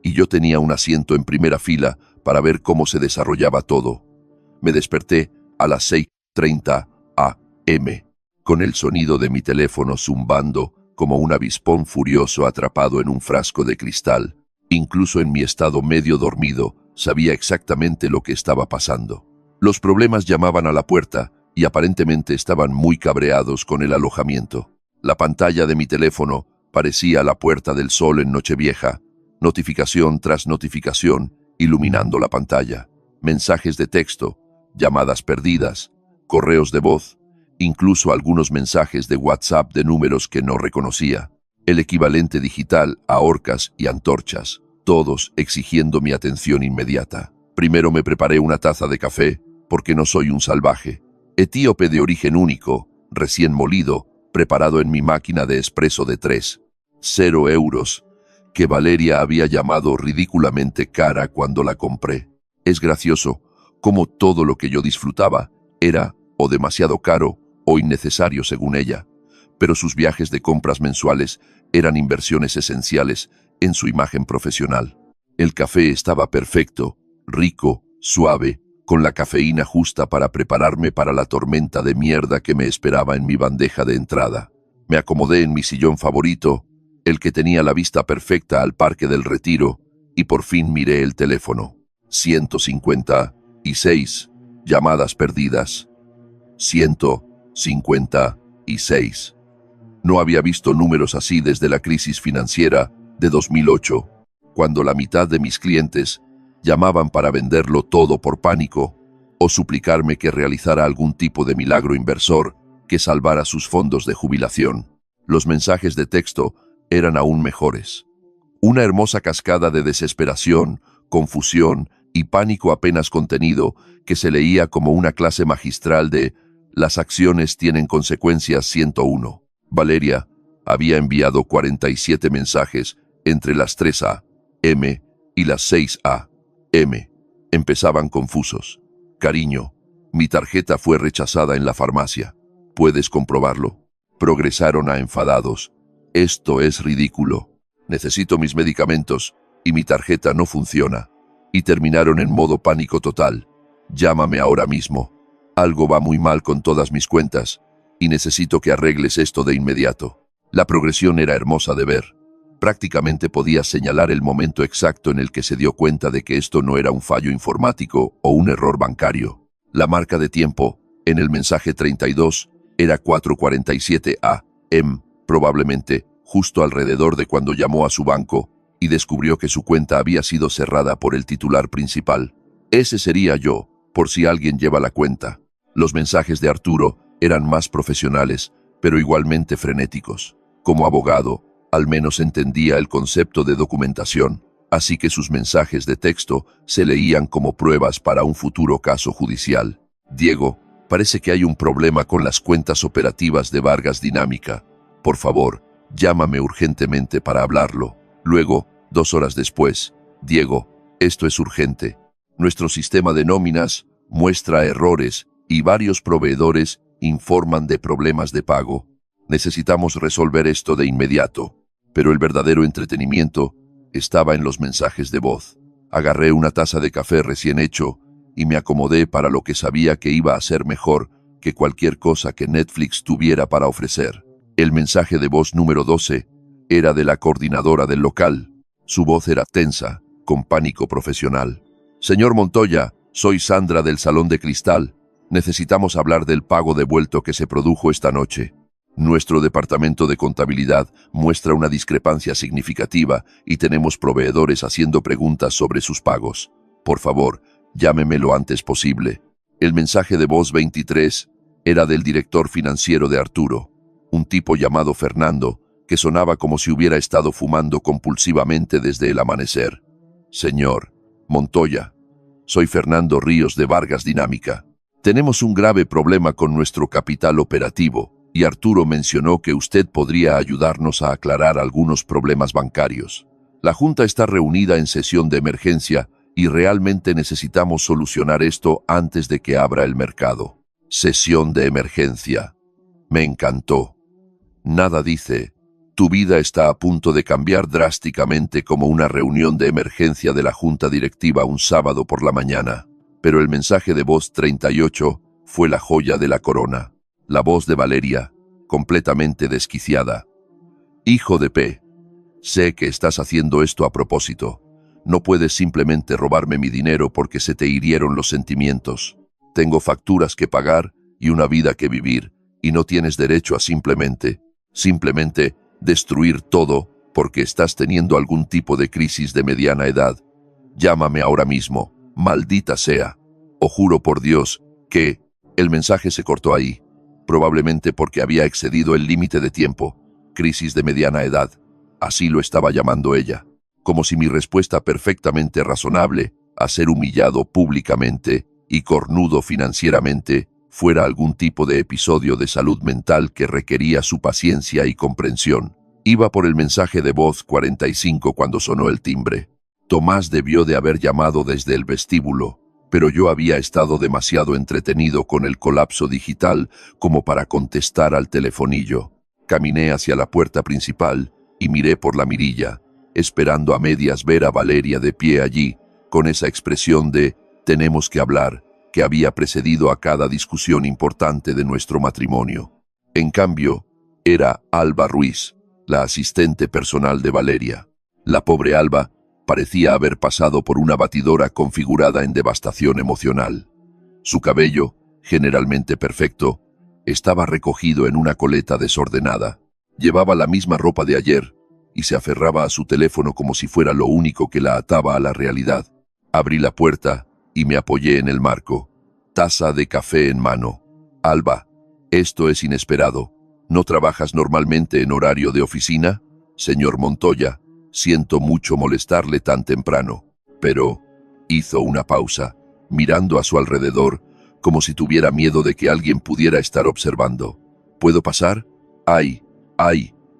y yo tenía un asiento en primera fila para ver cómo se desarrollaba todo. Me desperté a las 6:30 a.m., con el sonido de mi teléfono zumbando como un avispón furioso atrapado en un frasco de cristal. Incluso en mi estado medio dormido, sabía exactamente lo que estaba pasando. Los problemas llamaban a la puerta y aparentemente estaban muy cabreados con el alojamiento. La pantalla de mi teléfono parecía la puerta del sol en Nochevieja, notificación tras notificación, iluminando la pantalla. Mensajes de texto, llamadas perdidas, correos de voz, incluso algunos mensajes de WhatsApp de números que no reconocía. El equivalente digital a orcas y antorchas, todos exigiendo mi atención inmediata. Primero me preparé una taza de café, porque no soy un salvaje. Etíope de origen único, recién molido, preparado en mi máquina de espresso de 3,0 euros, que Valeria había llamado ridículamente cara cuando la compré. Es gracioso cómo todo lo que yo disfrutaba era o demasiado caro o innecesario según ella, pero sus viajes de compras mensuales eran inversiones esenciales en su imagen profesional. El café estaba perfecto, rico, suave, con la cafeína justa para prepararme para la tormenta de mierda que me esperaba en mi bandeja de entrada. Me acomodé en mi sillón favorito, el que tenía la vista perfecta al Parque del Retiro, y por fin miré el teléfono. 156 llamadas perdidas. 156. No había visto números así desde la crisis financiera de 2008, cuando la mitad de mis clientes llamaban para venderlo todo por pánico o suplicarme que realizara algún tipo de milagro inversor que salvara sus fondos de jubilación. Los mensajes de texto eran aún mejores. Una hermosa cascada de desesperación, confusión y pánico apenas contenido que se leía como una clase magistral de «Las acciones tienen consecuencias 101». Valeria había enviado 47 mensajes entre las 3 a.m. y las 6 a.m. Empezaban confusos. «Cariño, mi tarjeta fue rechazada en la farmacia. ¿Puedes comprobarlo?» Progresaron a enfadados. «Esto es ridículo. Necesito mis medicamentos y mi tarjeta no funciona». Y terminaron en modo pánico total. «Llámame ahora mismo. Algo va muy mal con todas mis cuentas y necesito que arregles esto de inmediato». La progresión era hermosa de ver. Prácticamente podía señalar el momento exacto en el que se dio cuenta de que esto no era un fallo informático o un error bancario. La marca de tiempo, en el mensaje 32, era 4:47 a.m., probablemente justo alrededor de cuando llamó a su banco y descubrió que su cuenta había sido cerrada por el titular principal. Ese sería yo, por si alguien lleva la cuenta. Los mensajes de Arturo eran más profesionales, pero igualmente frenéticos. Como abogado, al menos entendía el concepto de documentación, así que sus mensajes de texto se leían como pruebas para un futuro caso judicial. «Diego, parece que hay un problema con las cuentas operativas de Vargas Dinámica. Por favor, llámame urgentemente para hablarlo». Luego, 2 horas después: «Diego, esto es urgente. Nuestro sistema de nóminas muestra errores y varios proveedores informan de problemas de pago. Necesitamos resolver esto de inmediato». Pero el verdadero entretenimiento estaba en los mensajes de voz. Agarré una taza de café recién hecho y me acomodé para lo que sabía que iba a ser mejor que cualquier cosa que Netflix tuviera para ofrecer. El mensaje de voz número 12 era de la coordinadora del local. Su voz era tensa, con pánico profesional. «Señor Montoya, soy Sandra del Salón de Cristal. Necesitamos hablar del pago devuelto que se produjo esta noche. Nuestro departamento de contabilidad muestra una discrepancia significativa y tenemos proveedores haciendo preguntas sobre sus pagos. Por favor, llámeme lo antes posible». El mensaje de voz 23 era del director financiero de Arturo, un tipo llamado Fernando, que sonaba como si hubiera estado fumando compulsivamente desde el amanecer. «Señor Montoya, soy Fernando Ríos de Vargas Dinámica. Tenemos un grave problema con nuestro capital operativo y Arturo mencionó que usted podría ayudarnos a aclarar algunos problemas bancarios. La Junta está reunida en sesión de emergencia y realmente necesitamos solucionar esto antes de que abra el mercado». Sesión de emergencia. Me encantó. Nada dice: «Tu vida está a punto de cambiar drásticamente», como una reunión de emergencia de la Junta Directiva un sábado por la mañana. Pero el mensaje de voz 38 fue la joya de la corona. La voz de Valeria, completamente desquiciada. «Hijo de P. Sé que estás haciendo esto a propósito. No puedes simplemente robarme mi dinero porque se te hirieron los sentimientos. Tengo facturas que pagar y una vida que vivir, y no tienes derecho a simplemente destruir todo porque estás teniendo algún tipo de crisis de mediana edad. Llámame ahora mismo, maldita sea. O juro por Dios que…». El mensaje se cortó ahí, probablemente porque había excedido el límite de tiempo. Crisis de mediana edad. Así lo estaba llamando ella. Como si mi respuesta perfectamente razonable a ser humillado públicamente y cornudo financieramente fuera algún tipo de episodio de salud mental que requería su paciencia y comprensión. Iba por el mensaje de voz 45 cuando sonó el timbre. Tomás debió de haber llamado desde el vestíbulo, pero yo había estado demasiado entretenido con el colapso digital como para contestar al telefonillo. Caminé hacia la puerta principal y miré por la mirilla, esperando a medias ver a Valeria de pie allí, con esa expresión de «tenemos que hablar» que había precedido a cada discusión importante de nuestro matrimonio. En cambio, era Alba Ruiz, la asistente personal de Valeria. La pobre Alba parecía haber pasado por una batidora configurada en devastación emocional. Su cabello, generalmente perfecto, estaba recogido en una coleta desordenada. Llevaba la misma ropa de ayer y se aferraba a su teléfono como si fuera lo único que la ataba a la realidad. Abrí la puerta y me apoyé en el marco, taza de café en mano. «Alba, esto es inesperado. ¿No trabajas normalmente en horario de oficina? Señor Montoya, siento mucho molestarle tan temprano, pero Hizo una pausa, mirando a su alrededor, como si tuviera miedo de que alguien pudiera estar observando. ¿Puedo pasar? Hay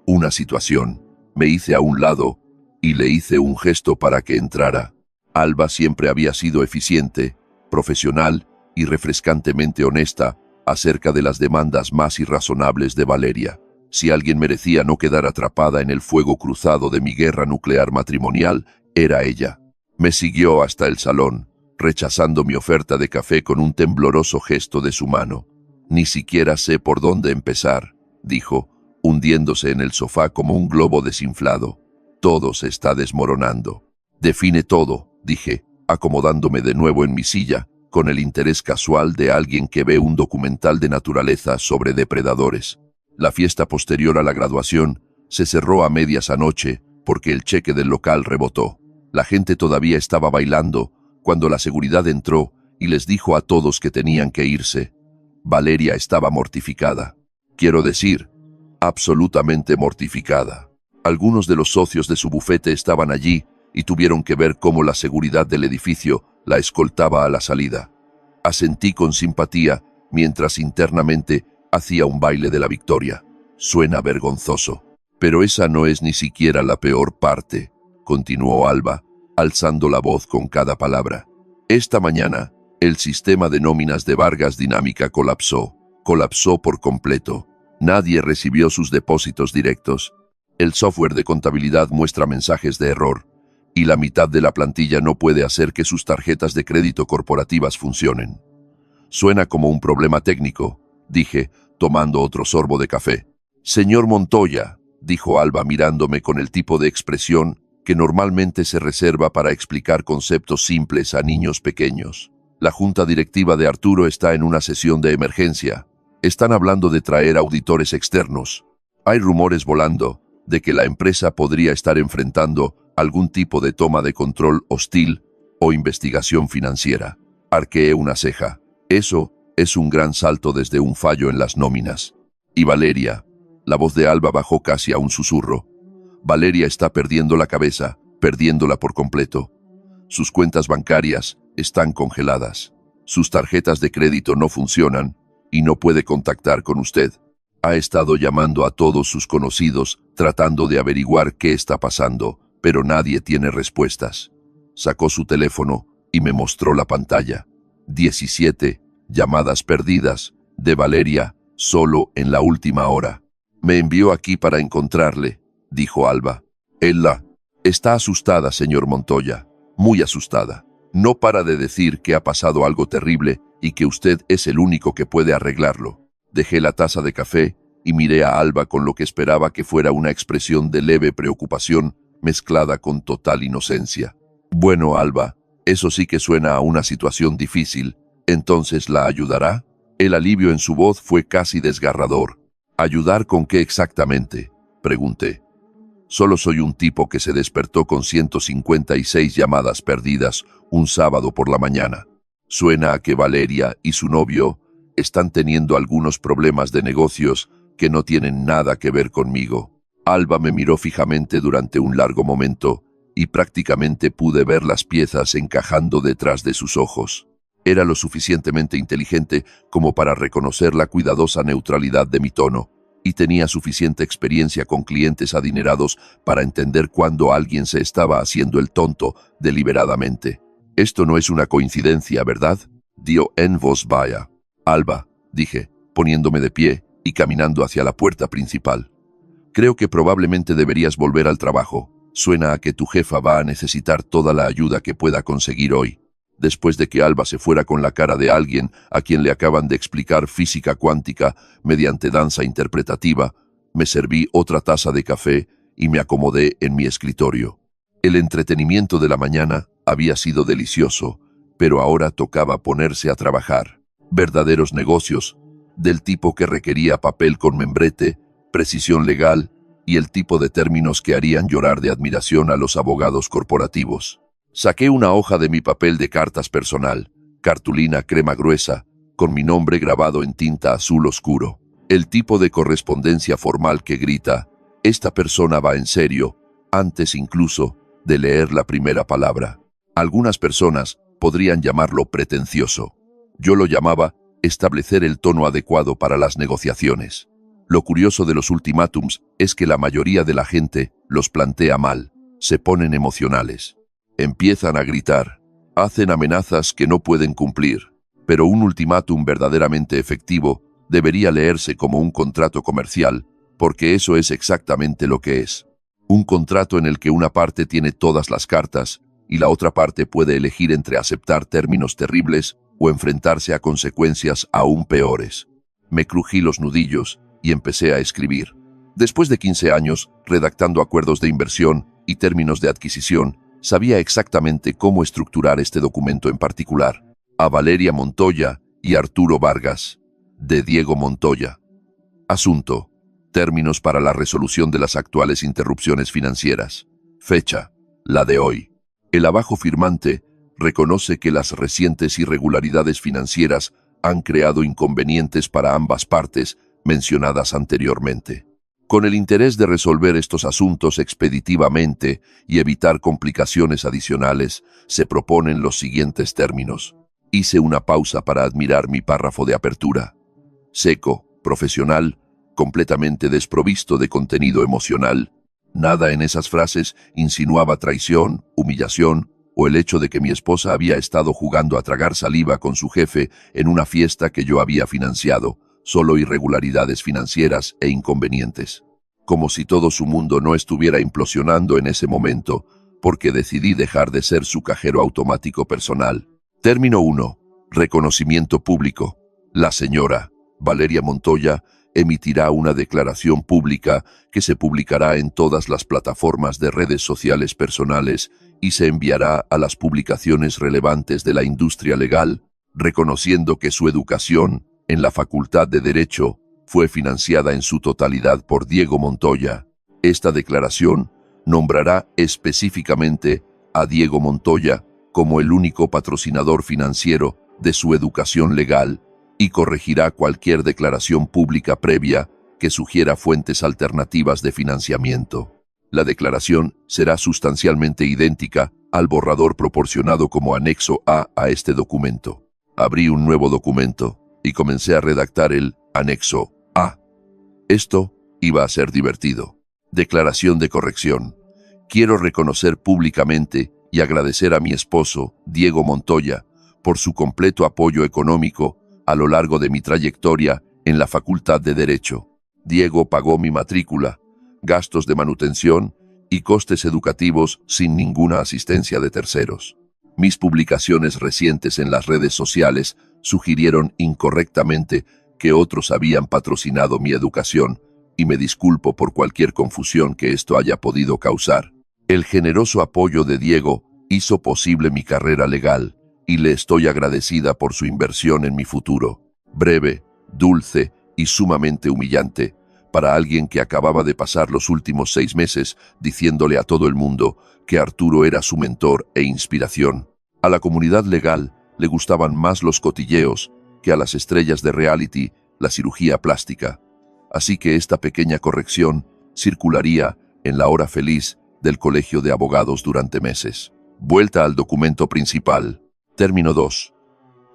una situación. Me hice a un lado y le hice un gesto para que entrara. Alba siempre había sido eficiente, profesional y refrescantemente honesta acerca de las demandas más irrazonables de Valeria. Si alguien merecía no quedar atrapada en el fuego cruzado de mi guerra nuclear matrimonial, era ella. Me siguió hasta el salón, rechazando mi oferta de café con un tembloroso gesto de su mano. Ni siquiera sé por dónde empezar, dijo, hundiéndose en el sofá como un globo desinflado. Todo se está desmoronando. Define todo, dije, acomodándome de nuevo en mi silla, con el interés casual de alguien que ve un documental de naturaleza sobre depredadores. La fiesta posterior a la graduación se cerró a medias anoche porque el cheque del local rebotó. La gente todavía estaba bailando cuando la seguridad entró y les dijo a todos que tenían que irse. Valeria estaba mortificada. Quiero decir, absolutamente mortificada. Algunos de los socios de su bufete estaban allí y tuvieron que ver cómo la seguridad del edificio la escoltaba a la salida. Asentí con simpatía mientras internamente hacía un baile de la victoria. Suena vergonzoso. Pero esa no es ni siquiera la peor parte, continuó Alba, alzando la voz con cada palabra. Esta mañana, el sistema de nóminas de Vargas Dinámica colapsó por completo. Nadie recibió sus depósitos directos. El software de contabilidad muestra mensajes de error, y la mitad de la plantilla no puede hacer que sus tarjetas de crédito corporativas funcionen. Suena como un problema técnico, dije, tomando otro sorbo de café. Señor Montoya, dijo Alba mirándome con el tipo de expresión que normalmente se reserva para explicar conceptos simples a niños pequeños. La junta directiva de Arturo está en una sesión de emergencia. Están hablando de traer auditores externos. Hay rumores volando de que la empresa podría estar enfrentando algún tipo de toma de control hostil o investigación financiera. Arqueé una ceja. Eso es un gran salto desde un fallo en las nóminas. Y Valeria, la voz de Alba bajó casi a un susurro. Valeria está perdiendo la cabeza, perdiéndola por completo. Sus cuentas bancarias están congeladas. Sus tarjetas de crédito no funcionan y no puede contactar con usted. Ha estado llamando a todos sus conocidos, tratando de averiguar qué está pasando, pero nadie tiene respuestas. Sacó su teléfono y me mostró la pantalla. 17 llamadas perdidas de Valeria solo en la última hora. Me envió aquí para encontrarle, dijo Alba. Ella está asustada, señor Montoya, muy asustada. No para de decir que ha pasado algo terrible y que usted es el único que puede arreglarlo. Dejé la taza de café y miré a Alba con lo que esperaba que fuera una expresión de leve preocupación mezclada con total inocencia. Bueno, Alba, eso sí que suena a una situación difícil. ¿Entonces la ayudará? El alivio en su voz fue casi desgarrador. ¿Ayudar con qué exactamente?, pregunté. Solo soy un tipo que se despertó con 156 llamadas perdidas un sábado por la mañana. Suena a que Valeria y su novio están teniendo algunos problemas de negocios que no tienen nada que ver conmigo. Alba me miró fijamente durante un largo momento y prácticamente pude ver las piezas encajando detrás de sus ojos. Era lo suficientemente inteligente como para reconocer la cuidadosa neutralidad de mi tono, y tenía suficiente experiencia con clientes adinerados para entender cuando alguien se estaba haciendo el tonto deliberadamente. Esto no es una coincidencia, ¿verdad?, dio en voz baja. Alba, dije, poniéndome de pie y caminando hacia la puerta principal. Creo que probablemente deberías volver al trabajo. Suena a que tu jefa va a necesitar toda la ayuda que pueda conseguir hoy. Después de que Alba se fuera con la cara de alguien a quien le acaban de explicar física cuántica mediante danza interpretativa, me serví otra taza de café y me acomodé en mi escritorio. El entretenimiento de la mañana había sido delicioso, pero ahora tocaba ponerse a trabajar. Verdaderos negocios, del tipo que requería papel con membrete, precisión legal y el tipo de términos que harían llorar de admiración a los abogados corporativos. Saqué una hoja de mi papel de cartas personal, cartulina crema gruesa, con mi nombre grabado en tinta azul oscuro. El tipo de correspondencia formal que grita, esta persona va en serio, antes incluso de leer la primera palabra. Algunas personas podrían llamarlo pretencioso. Yo lo llamaba establecer el tono adecuado para las negociaciones. Lo curioso de los ultimátums es que la mayoría de la gente los plantea mal, se ponen emocionales. Empiezan a gritar, hacen amenazas que no pueden cumplir, pero un ultimátum verdaderamente efectivo debería leerse como un contrato comercial, porque eso es exactamente lo que es. Un contrato en el que una parte tiene todas las cartas y la otra parte puede elegir entre aceptar términos terribles o enfrentarse a consecuencias aún peores. Me crují los nudillos y empecé a escribir. Después de 15 años, redactando acuerdos de inversión y términos de adquisición, sabía exactamente cómo estructurar este documento en particular. A Valeria Montoya y Arturo Vargas, de Diego Montoya. Asunto: términos para la resolución de las actuales interrupciones financieras. Fecha: la de hoy. El abajo firmante reconoce que las recientes irregularidades financieras han creado inconvenientes para ambas partes mencionadas anteriormente. Con el interés de resolver estos asuntos expeditivamente y evitar complicaciones adicionales, se proponen los siguientes términos. Hice una pausa para admirar mi párrafo de apertura. Seco, profesional, completamente desprovisto de contenido emocional. Nada en esas frases insinuaba traición, humillación o el hecho de que mi esposa había estado jugando a tragar saliva con su jefe en una fiesta que yo había financiado, solo irregularidades financieras e inconvenientes. Como si todo su mundo no estuviera implosionando en ese momento, porque decidí dejar de ser su cajero automático personal. Término 1. Reconocimiento público. La señora Valeria Montoya emitirá una declaración pública que se publicará en todas las plataformas de redes sociales personales y se enviará a las publicaciones relevantes de la industria legal, reconociendo que su educación en la Facultad de Derecho fue financiada en su totalidad por Diego Montoya. Esta declaración nombrará específicamente a Diego Montoya como el único patrocinador financiero de su educación legal y corregirá cualquier declaración pública previa que sugiera fuentes alternativas de financiamiento. La declaración será sustancialmente idéntica al borrador proporcionado como anexo A este documento. Abrí un nuevo documento y comencé a redactar el anexo A. Esto iba a ser divertido. Declaración de corrección. Quiero reconocer públicamente y agradecer a mi esposo, Diego Montoya, por su completo apoyo económico a lo largo de mi trayectoria en la Facultad de Derecho. Diego pagó mi matrícula, gastos de manutención y costes educativos sin ninguna asistencia de terceros. Mis publicaciones recientes en las redes sociales sugirieron incorrectamente que otros habían patrocinado mi educación, y me disculpo por cualquier confusión que esto haya podido causar. El generoso apoyo de Diego hizo posible mi carrera legal, y le estoy agradecida por su inversión en mi futuro. Breve, dulce y sumamente humillante para alguien que acababa de pasar los últimos 6 meses diciéndole a todo el mundo que Arturo era su mentor e inspiración. A la comunidad legal le gustaban más los cotilleos que a las estrellas de reality la cirugía plástica. Así que esta pequeña corrección circularía en la hora feliz del Colegio de Abogados durante meses. Vuelta al documento principal. Término 2.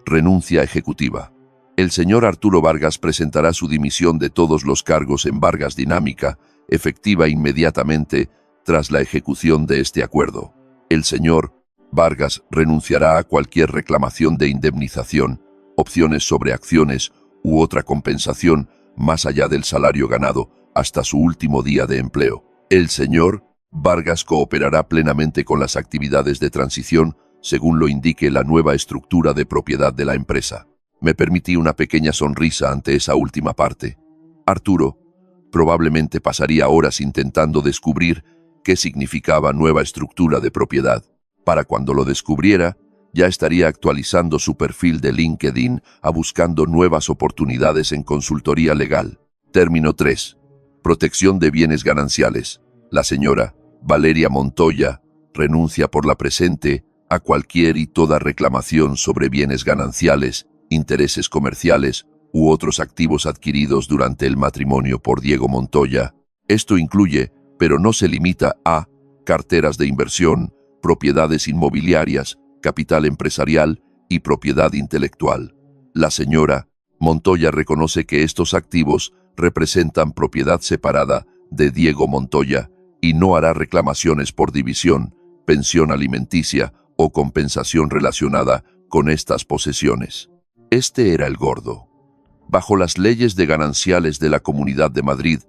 Renuncia ejecutiva. El señor Arturo Vargas presentará su dimisión de todos los cargos en Vargas Dinámica, efectiva inmediatamente tras la ejecución de este acuerdo. El señor Vargas renunciará a cualquier reclamación de indemnización, opciones sobre acciones u otra compensación más allá del salario ganado hasta su último día de empleo. El señor Vargas cooperará plenamente con las actividades de transición según lo indique la nueva estructura de propiedad de la empresa. Me permití una pequeña sonrisa ante esa última parte. Arturo probablemente pasaría horas intentando descubrir qué significaba nueva estructura de propiedad. Para cuando lo descubriera, ya estaría actualizando su perfil de LinkedIn buscando nuevas oportunidades en consultoría legal. Término 3. Protección de bienes gananciales. La señora Valeria Montoya renuncia por la presente a cualquier y toda reclamación sobre bienes gananciales, intereses comerciales u otros activos adquiridos durante el matrimonio por Diego Montoya. Esto incluye, pero no se limita a, carteras de inversión, propiedades inmobiliarias, capital empresarial y propiedad intelectual. La señora Montoya reconoce que estos activos representan propiedad separada de Diego Montoya y no hará reclamaciones por división, pensión alimenticia o compensación relacionada con estas posesiones. Este era el gordo. Bajo las leyes de gananciales de la Comunidad de Madrid,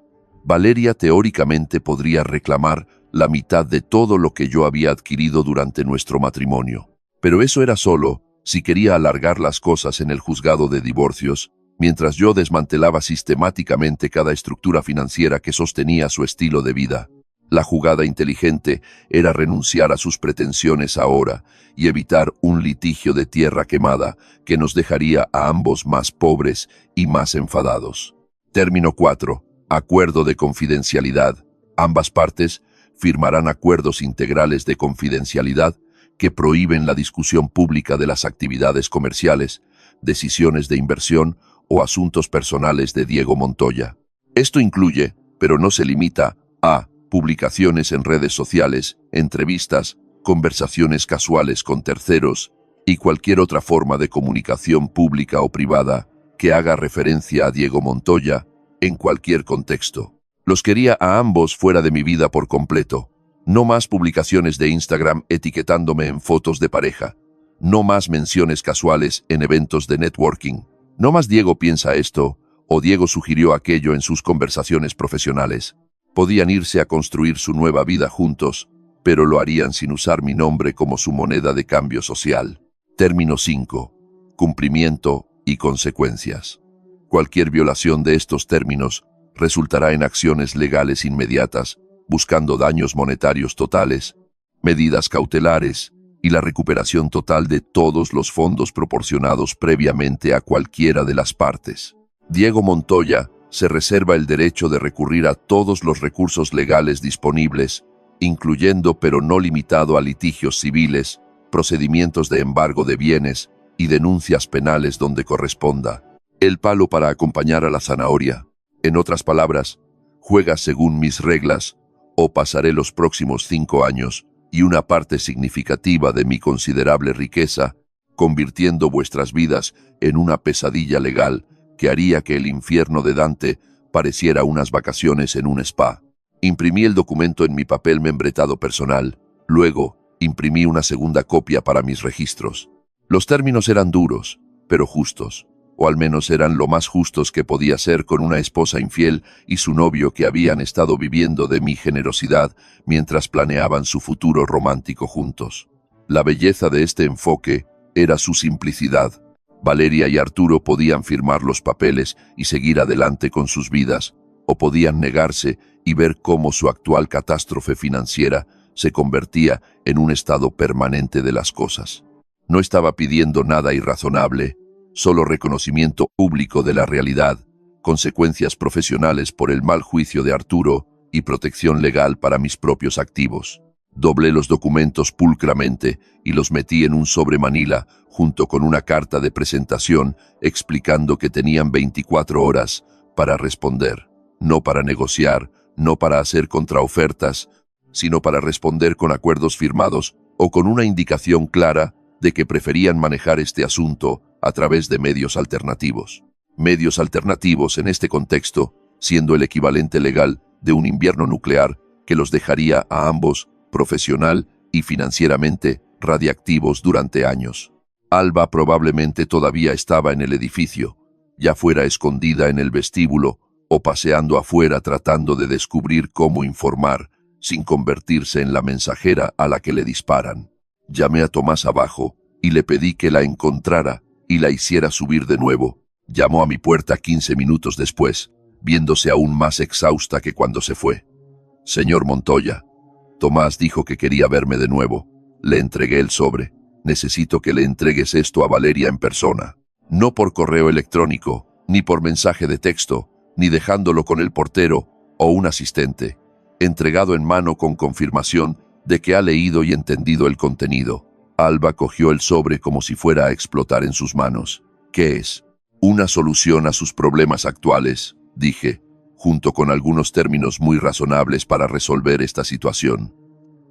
Valeria teóricamente podría reclamar la mitad de todo lo que yo había adquirido durante nuestro matrimonio. Pero eso era solo si quería alargar las cosas en el juzgado de divorcios, mientras yo desmantelaba sistemáticamente cada estructura financiera que sostenía su estilo de vida. La jugada inteligente era renunciar a sus pretensiones ahora y evitar un litigio de tierra quemada que nos dejaría a ambos más pobres y más enfadados. Término 4. Acuerdo de confidencialidad. Ambas partes firmarán acuerdos integrales de confidencialidad que prohíben la discusión pública de las actividades comerciales, decisiones de inversión o asuntos personales de Diego Montoya. Esto incluye, pero no se limita a, publicaciones en redes sociales, entrevistas, conversaciones casuales con terceros y cualquier otra forma de comunicación pública o privada que haga referencia a Diego Montoya en cualquier contexto. Los quería a ambos fuera de mi vida por completo. No más publicaciones de Instagram etiquetándome en fotos de pareja. No más menciones casuales en eventos de networking. No más Diego piensa esto o Diego sugirió aquello en sus conversaciones profesionales. Podían irse a construir su nueva vida juntos, pero lo harían sin usar mi nombre como su moneda de cambio social. Término 5. Cumplimiento y consecuencias. Cualquier violación de estos términos resultará en acciones legales inmediatas, buscando daños monetarios totales, medidas cautelares y la recuperación total de todos los fondos proporcionados previamente a cualquiera de las partes. Diego Montoya se reserva el derecho de recurrir a todos los recursos legales disponibles, incluyendo pero no limitado a litigios civiles, procedimientos de embargo de bienes y denuncias penales donde corresponda. El palo para acompañar a la zanahoria. En otras palabras, juega según mis reglas o pasaré los próximos 5 años y una parte significativa de mi considerable riqueza, convirtiendo vuestras vidas en una pesadilla legal que haría que el infierno de Dante pareciera unas vacaciones en un spa. Imprimí el documento en mi papel membretado personal. Luego, imprimí una segunda copia para mis registros. Los términos eran duros, pero justos, o al menos eran lo más justos que podía ser con una esposa infiel y su novio que habían estado viviendo de mi generosidad mientras planeaban su futuro romántico juntos. La belleza de este enfoque era su simplicidad. Valeria y Arturo podían firmar los papeles y seguir adelante con sus vidas, o podían negarse y ver cómo su actual catástrofe financiera se convertía en un estado permanente de las cosas. No estaba pidiendo nada irrazonable, solo reconocimiento público de la realidad, consecuencias profesionales por el mal juicio de Arturo y protección legal para mis propios activos. Doblé los documentos pulcramente y los metí en un sobre manila junto con una carta de presentación explicando que tenían 24 horas para responder, no para negociar, no para hacer contraofertas, sino para responder con acuerdos firmados o con una indicación clara de que preferían manejar este asunto a través de medios alternativos. Medios alternativos en este contexto, siendo el equivalente legal de un invierno nuclear que los dejaría a ambos profesional y financieramente radiactivos durante años. Alba probablemente todavía estaba en el edificio, ya fuera escondida en el vestíbulo o paseando afuera tratando de descubrir cómo informar sin convertirse en la mensajera a la que le disparan. Llamé a Tomás abajo y le pedí que la encontrara y la hiciera subir de nuevo. Llamó a mi puerta 15 minutos después, viéndose aún más exhausta que cuando se fue. Señor Montoya, Tomás dijo que quería verme de nuevo. Le entregué el sobre. Necesito que le entregues esto a Valeria en persona. No por correo electrónico, ni por mensaje de texto, ni dejándolo con el portero o un asistente. Entregado en mano con confirmación de que ha leído y entendido el contenido. Alba cogió el sobre como si fuera a explotar en sus manos. ¿Qué es? Una solución a sus problemas actuales, dije, junto con algunos términos muy razonables para resolver esta situación.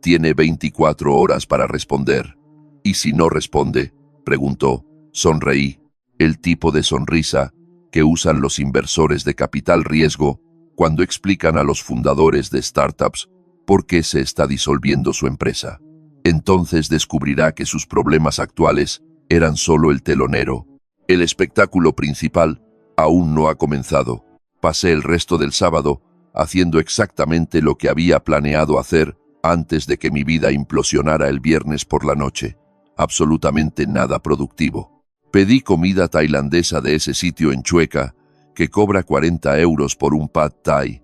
Tiene 24 horas para responder. ¿Y si no responde?, preguntó. Sonreí. El tipo de sonrisa que usan los inversores de capital riesgo cuando explican a los fundadores de startups por qué se está disolviendo su empresa. Entonces descubrirá que sus problemas actuales eran solo el telonero. El espectáculo principal aún no ha comenzado. Pasé el resto del sábado haciendo exactamente lo que había planeado hacer antes de que mi vida implosionara el viernes por la noche. Absolutamente nada productivo. Pedí comida tailandesa de ese sitio en Chueca, que cobra 40 euros por un pad thai,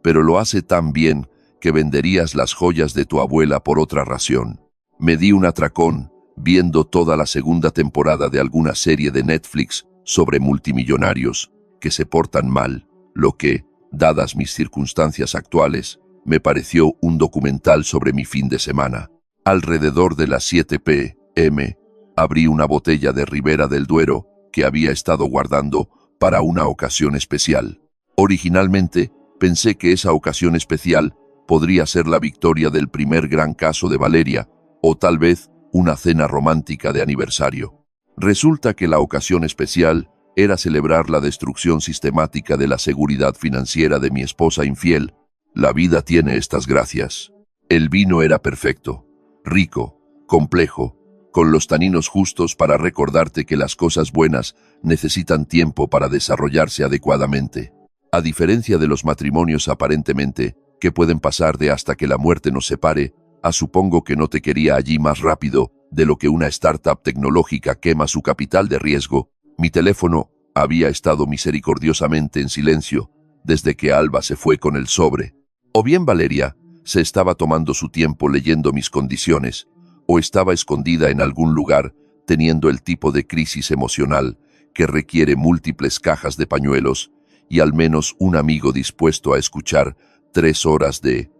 pero lo hace tan bien que venderías las joyas de tu abuela por otra ración. Me di un atracón viendo toda la segunda temporada de alguna serie de Netflix sobre multimillonarios que se portan mal, lo que, dadas mis circunstancias actuales, me pareció un documental sobre mi fin de semana. Alrededor de las 7 p.m., abrí una botella de Ribera del Duero que había estado guardando para una ocasión especial. Originalmente, pensé que esa ocasión especial podría ser la victoria del primer gran caso de Valeria, o tal vez una cena romántica de aniversario. Resulta que la ocasión especial era celebrar la destrucción sistemática de la seguridad financiera de mi esposa infiel. La vida tiene estas gracias. El vino era perfecto, rico, complejo, con los taninos justos para recordarte que las cosas buenas necesitan tiempo para desarrollarse adecuadamente. A diferencia de los matrimonios aparentemente, que pueden pasar de hasta que la muerte nos separe, a supongo que no te quería allí más rápido de lo que una startup tecnológica quema su capital de riesgo. Mi teléfono había estado misericordiosamente en silencio desde que Alba se fue con el sobre. O bien Valeria se estaba tomando su tiempo leyendo mis condiciones, o estaba escondida en algún lugar teniendo el tipo de crisis emocional que requiere múltiples cajas de pañuelos y al menos un amigo dispuesto a escuchar 3 horas de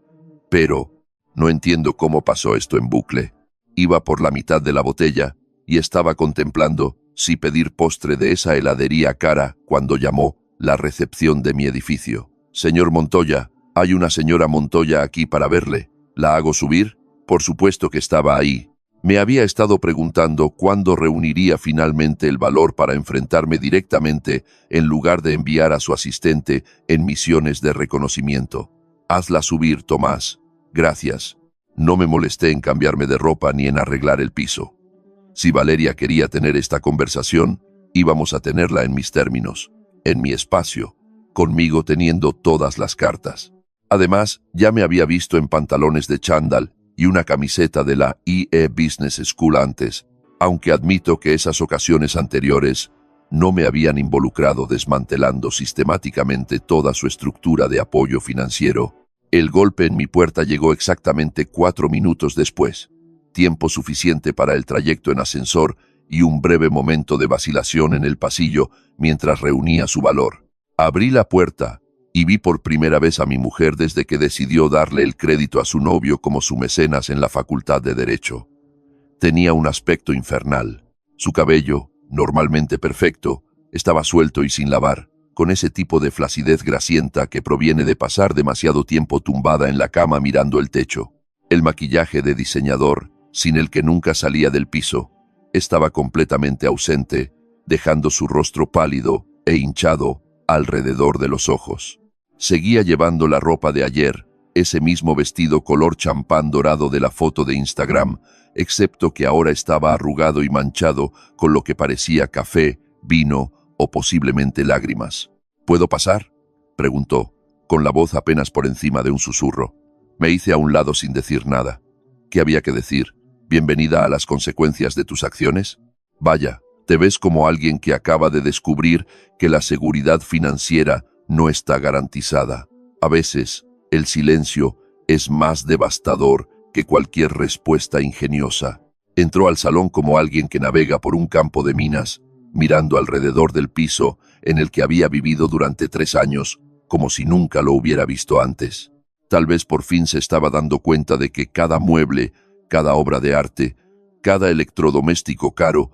«pero». No entiendo cómo pasó esto en bucle. Iba por la mitad de la botella y estaba contemplando si pedir postre de esa heladería cara cuando llamó la recepción de mi edificio. «Señor Montoya, hay una señora Montoya aquí para verle. ¿La hago subir?». Por supuesto que estaba ahí. Me había estado preguntando cuándo reuniría finalmente el valor para enfrentarme directamente en lugar de enviar a su asistente en misiones de reconocimiento. «Hazla subir, Tomás». «Gracias». No me molesté en cambiarme de ropa ni en arreglar el piso. Si Valeria quería tener esta conversación, íbamos a tenerla en mis términos, en mi espacio, conmigo teniendo todas las cartas. Además, ya me había visto en pantalones de chándal y una camiseta de la IE Business School antes, aunque admito que esas ocasiones anteriores no me habían involucrado desmantelando sistemáticamente toda su estructura de apoyo financiero. El golpe en mi puerta llegó exactamente 4 minutos después, tiempo suficiente para el trayecto en ascensor y un breve momento de vacilación en el pasillo mientras reunía su valor. Abrí la puerta y vi por primera vez a mi mujer desde que decidió darle el crédito a su novio como su mecenas en la Facultad de Derecho. Tenía un aspecto infernal. Su cabello, normalmente perfecto, estaba suelto y sin lavar, con ese tipo de flacidez grasienta que proviene de pasar demasiado tiempo tumbada en la cama mirando el techo. El maquillaje de diseñador, sin el que nunca salía del piso, estaba completamente ausente, dejando su rostro pálido e hinchado alrededor de los ojos. Seguía llevando la ropa de ayer, ese mismo vestido color champán dorado de la foto de Instagram, excepto que ahora estaba arrugado y manchado con lo que parecía café, vino o posiblemente lágrimas. «¿Puedo pasar?», preguntó, con la voz apenas por encima de un susurro. Me hice a un lado sin decir nada. ¿Qué había que decir? ¿Bienvenida a las consecuencias de tus acciones? Vaya, te ves como alguien que acaba de descubrir que la seguridad financiera no está garantizada. A veces, el silencio es más devastador que cualquier respuesta ingeniosa. Entró al salón como alguien que navega por un campo de minas, mirando alrededor del piso en el que había vivido durante 3 años, como si nunca lo hubiera visto antes. Tal vez por fin se estaba dando cuenta de que cada mueble, cada obra de arte, cada electrodoméstico caro,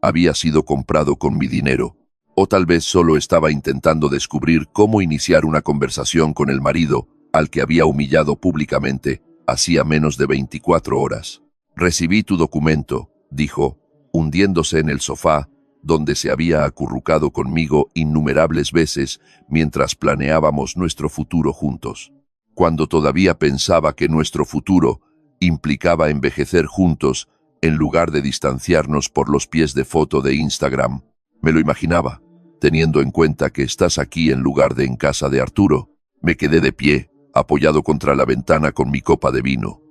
había sido comprado con mi dinero. O tal vez solo estaba intentando descubrir cómo iniciar una conversación con el marido al que había humillado públicamente hacía menos de 24 horas. Recibí tu documento, dijo, hundiéndose en el sofá, donde se había acurrucado conmigo innumerables veces mientras planeábamos nuestro futuro juntos. Cuando todavía pensaba que nuestro futuro implicaba envejecer juntos en lugar de distanciarnos por los pies de foto de Instagram. Me lo imaginaba, teniendo en cuenta que estás aquí en lugar de en casa de Arturo. Me quedé de pie, apoyado contra la ventana con mi copa de vino.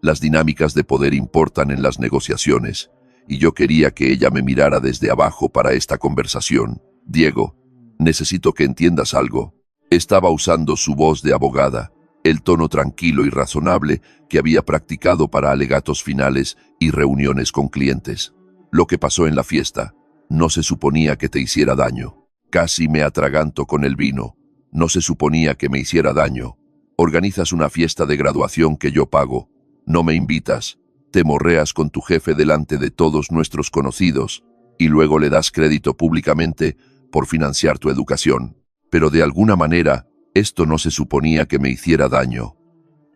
Las dinámicas de poder importan en las negociaciones, y yo quería que ella me mirara desde abajo para esta conversación. Diego, necesito que entiendas algo. Estaba usando su voz de abogada, el tono tranquilo y razonable que había practicado para alegatos finales y reuniones con clientes. Lo que pasó en la fiesta no se suponía que te hiciera daño. Casi me atraganto con el vino. No se suponía que me hiciera daño. Organizas una fiesta de graduación que yo pago. No me invitas. Te morreas con tu jefe delante de todos nuestros conocidos y luego le das crédito públicamente por financiar tu educación. Pero de alguna manera, esto no se suponía que me hiciera daño.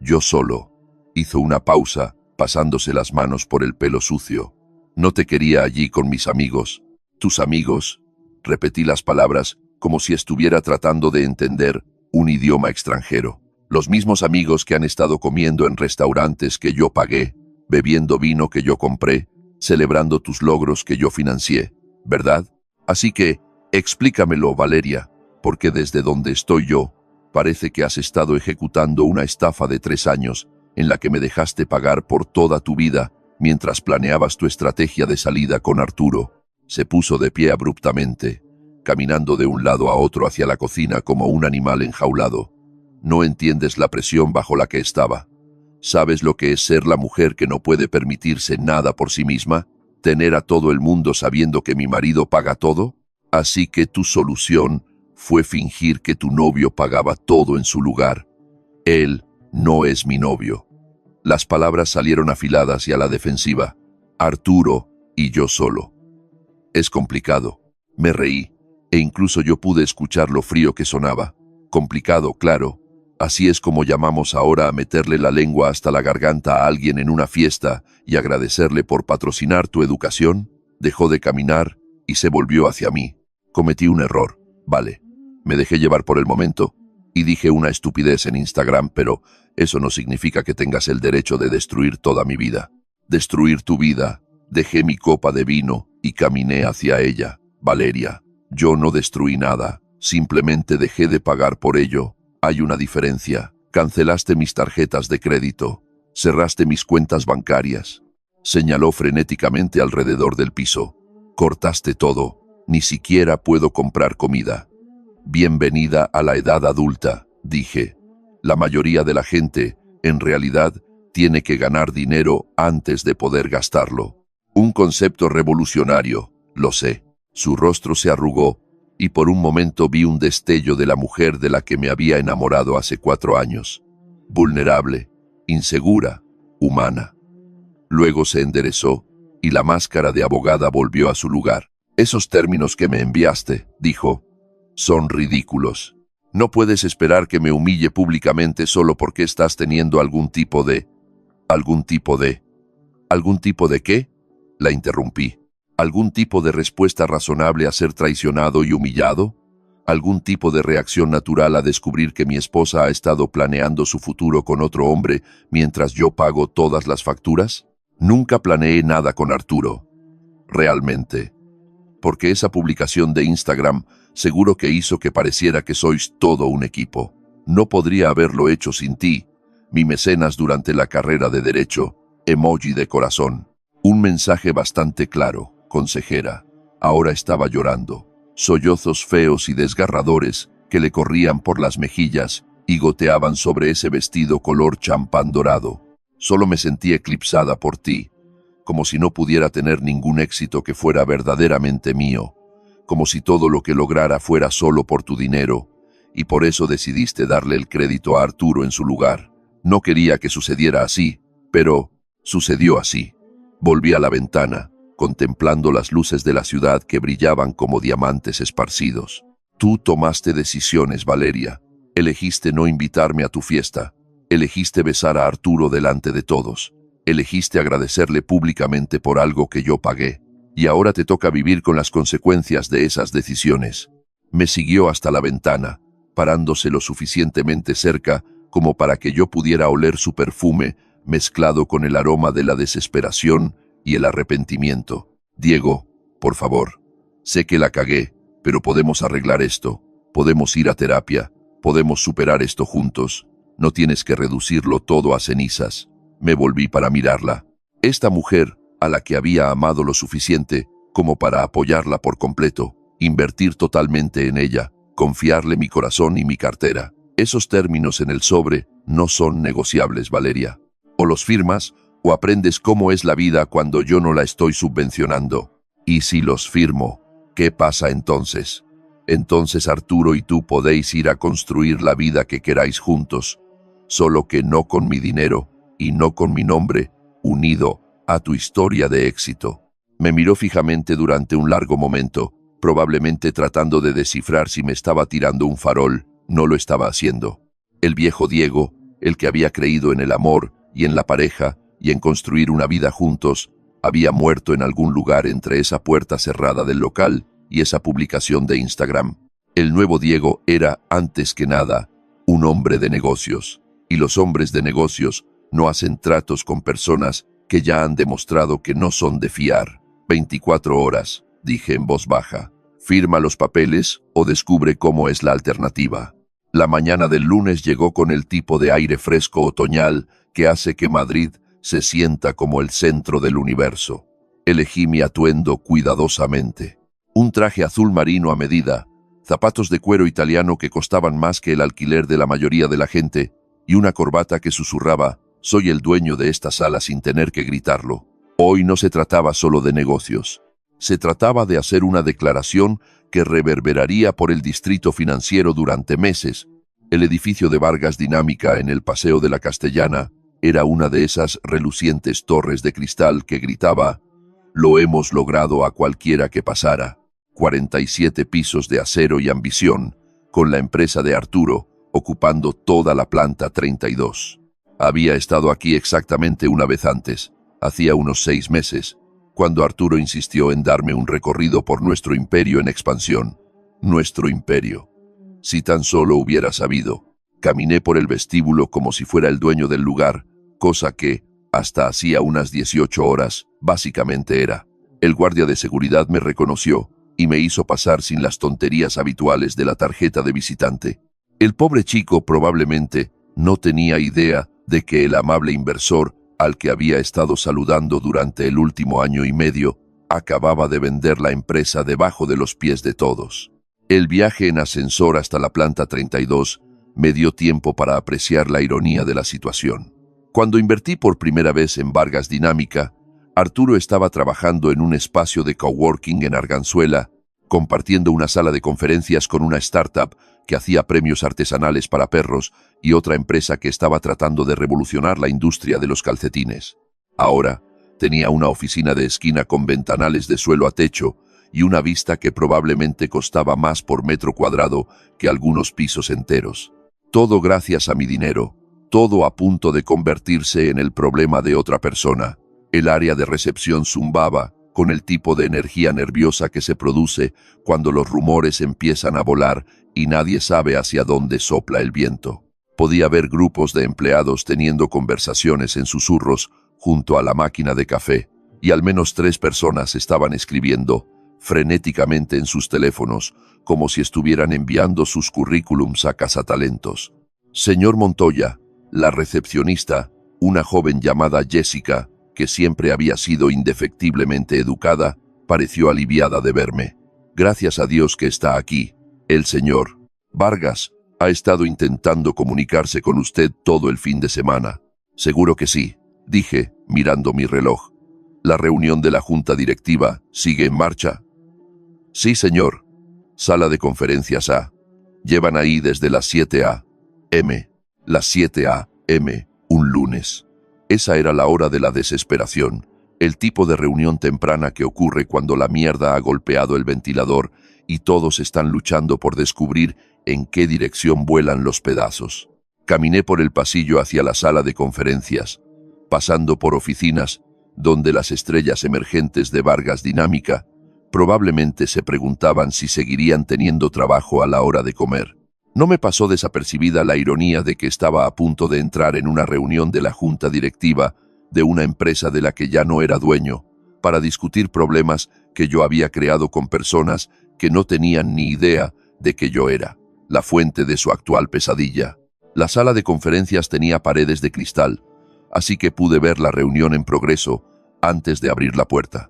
Yo solo. Hizo una pausa, pasándose las manos por el pelo sucio. No te quería allí con mis amigos. ¿Tus amigos? Repetí las palabras como si estuviera tratando de entender un idioma extranjero. Los mismos amigos que han estado comiendo en restaurantes que yo pagué, bebiendo vino que yo compré, celebrando tus logros que yo financié, ¿verdad? Así que, explícamelo, Valeria, porque desde donde estoy yo, parece que has estado ejecutando una estafa de 3 años en la que me dejaste pagar por toda tu vida mientras planeabas tu estrategia de salida con Arturo. Se puso de pie abruptamente, caminando de un lado a otro hacia la cocina como un animal enjaulado. No entiendes la presión bajo la que estaba. ¿Sabes lo que es ser la mujer que no puede permitirse nada por sí misma? ¿Tener a todo el mundo sabiendo que mi marido paga todo? Así que tu solución fue fingir que tu novio pagaba todo en su lugar. Él no es mi novio. Las palabras salieron afiladas y a la defensiva. Arturo y yo solo. Es complicado. Me reí, e incluso yo pude escuchar lo frío que sonaba. Complicado, claro. Así es como llamamos ahora a meterle la lengua hasta la garganta a alguien en una fiesta y agradecerle por patrocinar tu educación. Dejó de caminar y se volvió hacia mí. Cometí un error, vale. Me dejé llevar por el momento y dije una estupidez en Instagram, pero eso no significa que tengas el derecho de destruir toda mi vida. Destruir tu vida. Dejé mi copa de vino y caminé hacia ella. Valeria, yo no destruí nada, simplemente dejé de pagar por ello. Hay una diferencia. Cancelaste mis tarjetas de crédito. Cerraste mis cuentas bancarias. Señaló frenéticamente alrededor del piso. Cortaste todo. Ni siquiera puedo comprar comida. Bienvenida a la edad adulta, dije. La mayoría de la gente, en realidad, tiene que ganar dinero antes de poder gastarlo. Un concepto revolucionario, lo sé. Su rostro se arrugó y por un momento vi un destello de la mujer de la que me había enamorado hace 4 años. Vulnerable, insegura, humana. Luego se enderezó y la máscara de abogada volvió a su lugar. Esos términos que me enviaste, dijo, son ridículos. No puedes esperar que me humille públicamente solo porque estás teniendo ¿Algún tipo de qué? La interrumpí. ¿Algún tipo de respuesta razonable a ser traicionado y humillado? ¿Algún tipo de reacción natural a descubrir que mi esposa ha estado planeando su futuro con otro hombre mientras yo pago todas las facturas? Nunca planeé nada con Arturo. Realmente. Porque esa publicación de Instagram seguro que hizo que pareciera que sois todo un equipo. No podría haberlo hecho sin ti, mi mecenas durante la carrera de Derecho, emoji de corazón. Un mensaje bastante claro, consejera. Ahora estaba llorando. Sollozos feos y desgarradores que le corrían por las mejillas y goteaban sobre ese vestido color champán dorado. Solo me sentí eclipsada por ti, como si no pudiera tener ningún éxito que fuera verdaderamente mío, como si todo lo que lograra fuera solo por tu dinero, y por eso decidiste darle el crédito a Arturo en su lugar. No quería que sucediera así, pero sucedió así. Volví a la ventana, contemplando las luces de la ciudad que brillaban como diamantes esparcidos. Tú tomaste decisiones, Valeria. Elegiste no invitarme a tu fiesta. Elegiste besar a Arturo delante de todos. Elegiste agradecerle públicamente por algo que yo pagué. Y ahora te toca vivir con las consecuencias de esas decisiones. Me siguió hasta la ventana, parándose lo suficientemente cerca como para que yo pudiera oler su perfume, mezclado con el aroma de la desesperación y el arrepentimiento. Diego, por favor. Sé que la cagué, pero podemos arreglar esto. Podemos ir a terapia. Podemos superar esto juntos. No tienes que reducirlo todo a cenizas. Me volví para mirarla. Esta mujer, a la que había amado lo suficiente como para apoyarla por completo, invertir totalmente en ella, confiarle mi corazón y mi cartera. Esos términos en el sobre no son negociables, Valeria. O los firmas, o aprendes cómo es la vida cuando yo no la estoy subvencionando. Y si los firmo, ¿qué pasa entonces? Entonces Arturo y tú podéis ir a construir la vida que queráis juntos, solo que no con mi dinero y no con mi nombre, unido a tu historia de éxito. Me miró fijamente durante un largo momento, probablemente tratando de descifrar si me estaba tirando un farol. No lo estaba haciendo. El viejo Diego, el que había creído en el amor y en la pareja y en construir una vida juntos, había muerto en algún lugar entre esa puerta cerrada del local y esa publicación de Instagram. El nuevo Diego era, antes que nada, un hombre de negocios. Y los hombres de negocios no hacen tratos con personas que ya han demostrado que no son de fiar. 24 horas, dije en voz baja. Firma los papeles o descubre cómo es la alternativa. La mañana del lunes llegó con el tipo de aire fresco otoñal que hace que Madrid se sienta como el centro del universo. Elegí mi atuendo cuidadosamente. Un traje azul marino a medida, zapatos de cuero italiano que costaban más que el alquiler de la mayoría de la gente y una corbata que susurraba: soy el dueño de esta sala sin tener que gritarlo. Hoy no se trataba solo de negocios. Se trataba de hacer una declaración que reverberaría por el distrito financiero durante meses. El edificio de Vargas Dinámica en el Paseo de la Castellana era una de esas relucientes torres de cristal que gritaba: lo hemos logrado a cualquiera que pasara. 47 pisos de acero y ambición, con la empresa de Arturo ocupando toda la planta 32. Había estado aquí exactamente una vez antes, hacía unos 6 meses, cuando Arturo insistió en darme un recorrido por nuestro imperio en expansión. Nuestro imperio. Si tan solo hubiera sabido. Caminé por el vestíbulo como si fuera el dueño del lugar, cosa que, hasta hacía unas 18 horas, básicamente era. El guardia de seguridad me reconoció y me hizo pasar sin las tonterías habituales de la tarjeta de visitante. El pobre chico probablemente no tenía idea de que el amable inversor al que había estado saludando durante el último año y medio acababa de vender la empresa debajo de los pies de todos. El viaje en ascensor hasta la planta 32 me dio tiempo para apreciar la ironía de la situación. Cuando invertí por primera vez en Vargas Dinámica, Arturo estaba trabajando en un espacio de coworking en Arganzuela, compartiendo una sala de conferencias con una startup que hacía premios artesanales para perros y otra empresa que estaba tratando de revolucionar la industria de los calcetines. Ahora tenía una oficina de esquina con ventanales de suelo a techo y una vista que probablemente costaba más por metro cuadrado que algunos pisos enteros. Todo gracias a mi dinero, todo a punto de convertirse en el problema de otra persona. El área de recepción zumbaba con el tipo de energía nerviosa que se produce cuando los rumores empiezan a volar y nadie sabe hacia dónde sopla el viento. Podía ver grupos de empleados teniendo conversaciones en susurros junto a la máquina de café, y al menos 3 personas estaban escribiendo frenéticamente en sus teléfonos, como si estuvieran enviando sus currículums a cazatalentos. Señor Montoya, la recepcionista, una joven llamada Jessica, que siempre había sido indefectiblemente educada, pareció aliviada de verme. Gracias a Dios que está aquí. El señor Vargas ha estado intentando comunicarse con usted todo el fin de semana. Seguro que sí, dije, mirando mi reloj. ¿La reunión de la junta directiva sigue en marcha? Sí, señor. Sala de conferencias A. Llevan ahí desde las 7 a.m. Las 7 a.m. un lunes. Esa era la hora de la desesperación, el tipo de reunión temprana que ocurre cuando la mierda ha golpeado el ventilador y todos están luchando por descubrir en qué dirección vuelan los pedazos. Caminé por el pasillo hacia la sala de conferencias, pasando por oficinas donde las estrellas emergentes de Vargas Dinámica probablemente se preguntaban si seguirían teniendo trabajo a la hora de comer. No me pasó desapercibida la ironía de que estaba a punto de entrar en una reunión de la junta directiva de una empresa de la que ya no era dueño, para discutir problemas que yo había creado con personas que no tenían ni idea de que yo era la fuente de su actual pesadilla. La sala de conferencias tenía paredes de cristal, así que pude ver la reunión en progreso antes de abrir la puerta.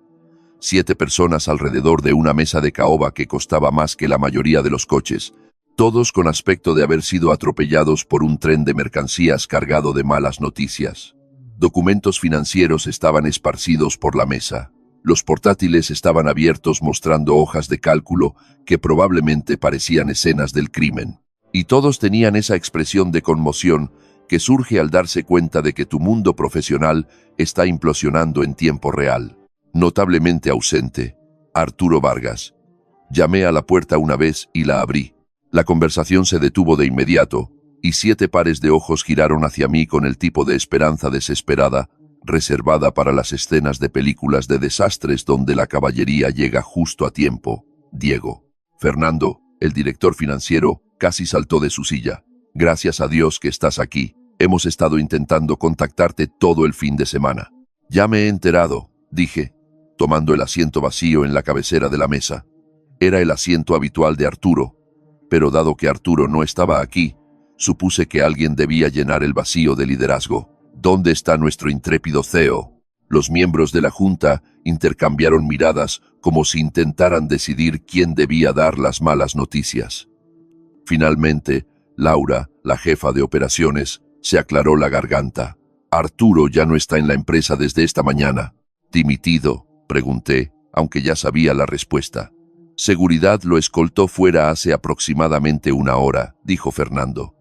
7 personas alrededor de una mesa de caoba que costaba más que la mayoría de los coches, todos con aspecto de haber sido atropellados por un tren de mercancías cargado de malas noticias. Documentos financieros estaban esparcidos por la mesa. Los portátiles estaban abiertos mostrando hojas de cálculo que probablemente parecían escenas del crimen. Y todos tenían esa expresión de conmoción que surge al darse cuenta de que tu mundo profesional está implosionando en tiempo real. Notablemente ausente, Arturo Vargas. Llamé a la puerta una vez y la abrí. La conversación se detuvo de inmediato, y 7 pares de ojos giraron hacia mí con el tipo de esperanza desesperada, reservada para las escenas de películas de desastres donde la caballería llega justo a tiempo. Diego. Fernando, el director financiero, casi saltó de su silla. Gracias a Dios que estás aquí. Hemos estado intentando contactarte todo el fin de semana. Ya me he enterado, dije, tomando el asiento vacío en la cabecera de la mesa. Era el asiento habitual de Arturo, pero dado que Arturo no estaba aquí, supuse que alguien debía llenar el vacío de liderazgo. ¿Dónde está nuestro intrépido CEO? Los miembros de la junta intercambiaron miradas como si intentaran decidir quién debía dar las malas noticias. Finalmente, Laura, la jefa de operaciones, se aclaró la garganta. Arturo ya no está en la empresa desde esta mañana. ¿Dimitido?, pregunté, aunque ya sabía la respuesta. Seguridad lo escoltó fuera hace aproximadamente 1 hora, dijo Fernando.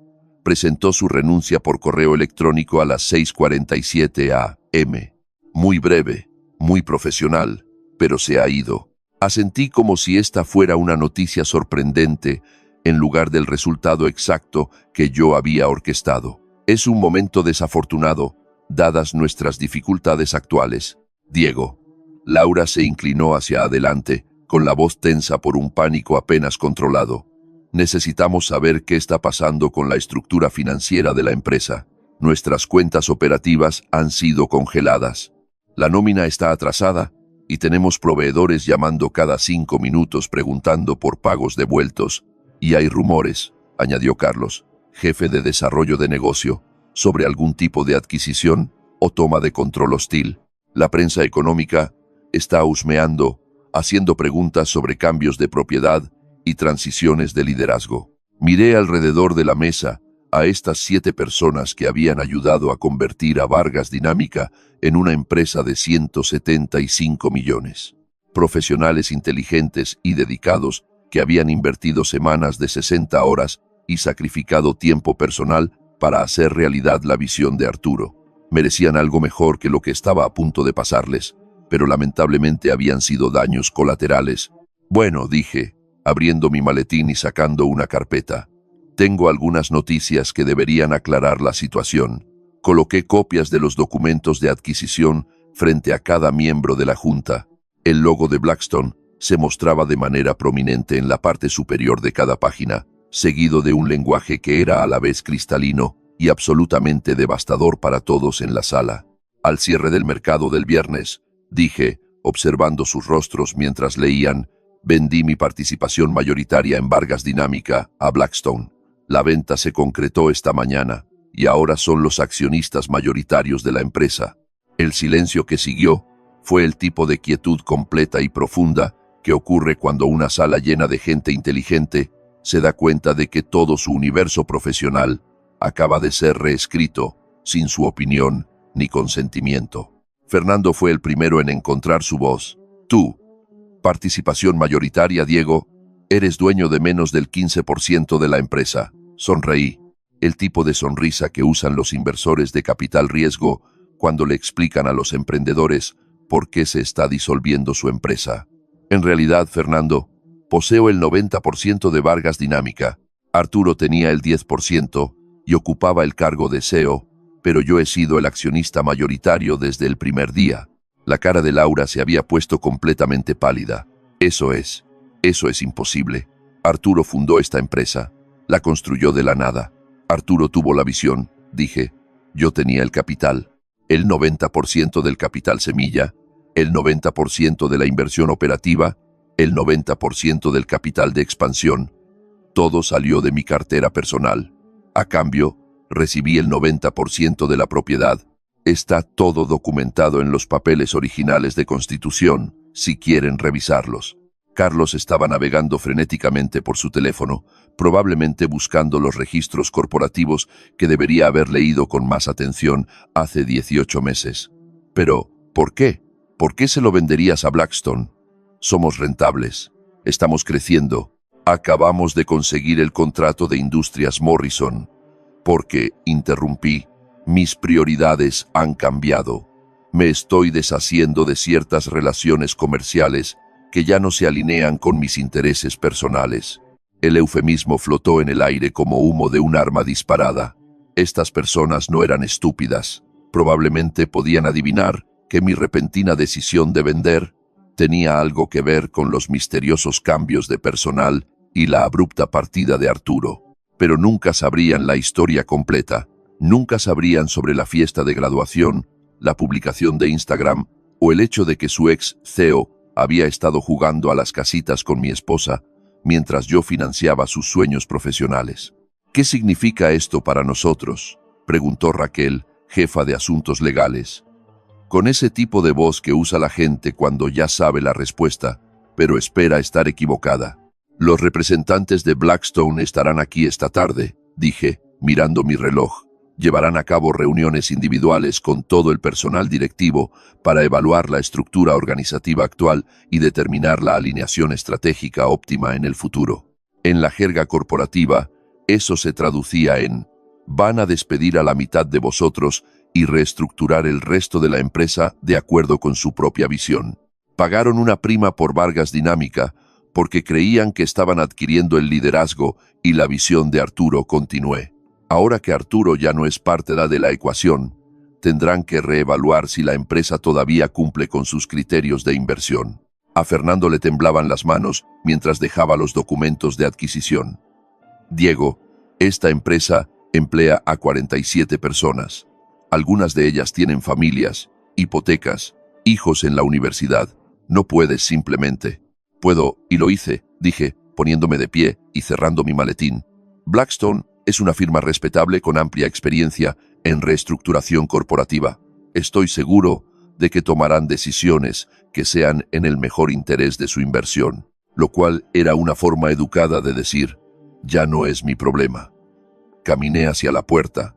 Presentó su renuncia por correo electrónico a las 6:47 a.m. Muy breve, muy profesional, pero se ha ido. Asentí como si esta fuera una noticia sorprendente en lugar del resultado exacto que yo había orquestado. Es un momento desafortunado, dadas nuestras dificultades actuales. Diego. Laura se inclinó hacia adelante, con la voz tensa por un pánico apenas controlado. Necesitamos saber qué está pasando con la estructura financiera de la empresa. Nuestras cuentas operativas han sido congeladas. La nómina está atrasada y tenemos proveedores llamando cada 5 minutos preguntando por pagos devueltos. Y hay rumores, añadió Carlos, jefe de desarrollo de negocio, sobre algún tipo de adquisición o toma de control hostil. La prensa económica está husmeando, haciendo preguntas sobre cambios de propiedad y transiciones de liderazgo. Miré alrededor de la mesa a estas 7 personas que habían ayudado a convertir a Vargas Dinámica en una empresa de 175 millones. Profesionales inteligentes y dedicados que habían invertido semanas de 60 horas y sacrificado tiempo personal para hacer realidad la visión de Arturo. Merecían algo mejor que lo que estaba a punto de pasarles, pero lamentablemente habían sido daños colaterales. Bueno, dije, abriendo mi maletín y sacando una carpeta. Tengo algunas noticias que deberían aclarar la situación. Coloqué copias de los documentos de adquisición frente a cada miembro de la junta. El logo de Blackstone se mostraba de manera prominente en la parte superior de cada página, seguido de un lenguaje que era a la vez cristalino y absolutamente devastador para todos en la sala. Al cierre del mercado del viernes, dije, observando sus rostros mientras leían, vendí mi participación mayoritaria en Vargas Dinámica a Blackstone. La venta se concretó esta mañana y ahora son los accionistas mayoritarios de la empresa. El silencio que siguió fue el tipo de quietud completa y profunda que ocurre cuando una sala llena de gente inteligente se da cuenta de que todo su universo profesional acaba de ser reescrito sin su opinión ni consentimiento. Fernando fue el primero en encontrar su voz. Tú, participación mayoritaria, Diego, eres dueño de menos del 15% de la empresa. Sonreí, el tipo de sonrisa que usan los inversores de capital riesgo cuando le explican a los emprendedores por qué se está disolviendo su empresa. En realidad, Fernando, poseo el 90% de Vargas Dinámica. Arturo tenía el 10%, y ocupaba el cargo de CEO, pero yo he sido el accionista mayoritario desde el primer día. La cara de Laura se había puesto completamente pálida. Eso es imposible. Arturo fundó esta empresa. La construyó de la nada. Arturo tuvo la visión, dije. Yo tenía el capital. El 90% del capital semilla, el 90% de la inversión operativa, el 90% del capital de expansión. Todo salió de mi cartera personal. A cambio, recibí el 90% de la propiedad. Está todo documentado en los papeles originales de Constitución, si quieren revisarlos. Carlos estaba navegando frenéticamente por su teléfono, probablemente buscando los registros corporativos que debería haber leído con más atención hace 18 meses. Pero, ¿por qué? ¿Por qué se lo venderías a Blackstone? Somos rentables. Estamos creciendo. Acabamos de conseguir el contrato de Industrias Morrison. Porque, interrumpí, mis prioridades han cambiado. Me estoy deshaciendo de ciertas relaciones comerciales que ya no se alinean con mis intereses personales. El eufemismo flotó en el aire como humo de un arma disparada. Estas personas no eran estúpidas. Probablemente podían adivinar que mi repentina decisión de vender tenía algo que ver con los misteriosos cambios de personal y la abrupta partida de Arturo. Pero nunca sabrían la historia completa. Nunca sabrían sobre la fiesta de graduación, la publicación de Instagram o el hecho de que su ex CEO había estado jugando a las casitas con mi esposa mientras yo financiaba sus sueños profesionales. ¿Qué significa esto para nosotros?, preguntó Raquel, jefa de asuntos legales. Con ese tipo de voz que usa la gente cuando ya sabe la respuesta, pero espera estar equivocada. Los representantes de Blackstone estarán aquí esta tarde, dije, mirando mi reloj. Llevarán a cabo reuniones individuales con todo el personal directivo para evaluar la estructura organizativa actual y determinar la alineación estratégica óptima en el futuro. En la jerga corporativa, eso se traducía en: van a despedir a la mitad de vosotros y reestructurar el resto de la empresa de acuerdo con su propia visión. Pagaron una prima por Vargas Dinámica porque creían que estaban adquiriendo el liderazgo y la visión de Arturo. Continué. Ahora que Arturo ya no es parte de la ecuación, tendrán que reevaluar si la empresa todavía cumple con sus criterios de inversión. A Fernando le temblaban las manos mientras dejaba los documentos de adquisición. Diego, esta empresa emplea a 47 personas. Algunas de ellas tienen familias, hipotecas, hijos en la universidad. No puedes simplemente. Puedo, y lo hice, dije, poniéndome de pie y cerrando mi maletín. Blackstone es una firma respetable con amplia experiencia en reestructuración corporativa. Estoy seguro de que tomarán decisiones que sean en el mejor interés de su inversión, lo cual era una forma educada de decir, ya no es mi problema. Caminé hacia la puerta,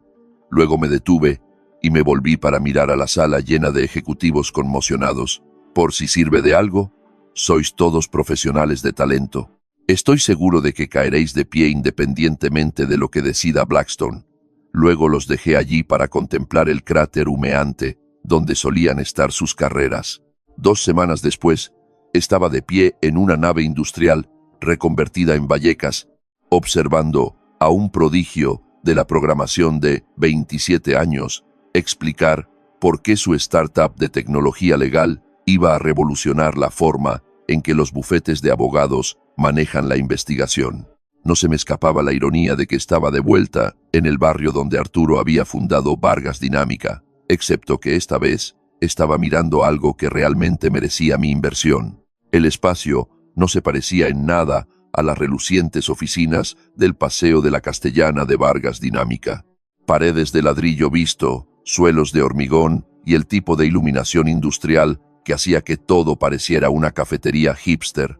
luego me detuve y me volví para mirar a la sala llena de ejecutivos conmocionados. Por si sirve de algo, sois todos profesionales de talento. Estoy seguro de que caeréis de pie independientemente de lo que decida Blackstone. Luego los dejé allí para contemplar el cráter humeante donde solían estar sus carreras. 2 semanas después, estaba de pie en una nave industrial reconvertida en Vallecas, observando a un prodigio de la programación de 27 años explicar por qué su startup de tecnología legal iba a revolucionar la forma en que los bufetes de abogados manejan la investigación. No se me escapaba la ironía de que estaba de vuelta en el barrio donde Arturo había fundado Vargas Dinámica, excepto que esta vez estaba mirando algo que realmente merecía mi inversión. El espacio no se parecía en nada a las relucientes oficinas del Paseo de la Castellana de Vargas Dinámica. Paredes de ladrillo visto, suelos de hormigón y el tipo de iluminación industrial que hacía que todo pareciera una cafetería hipster.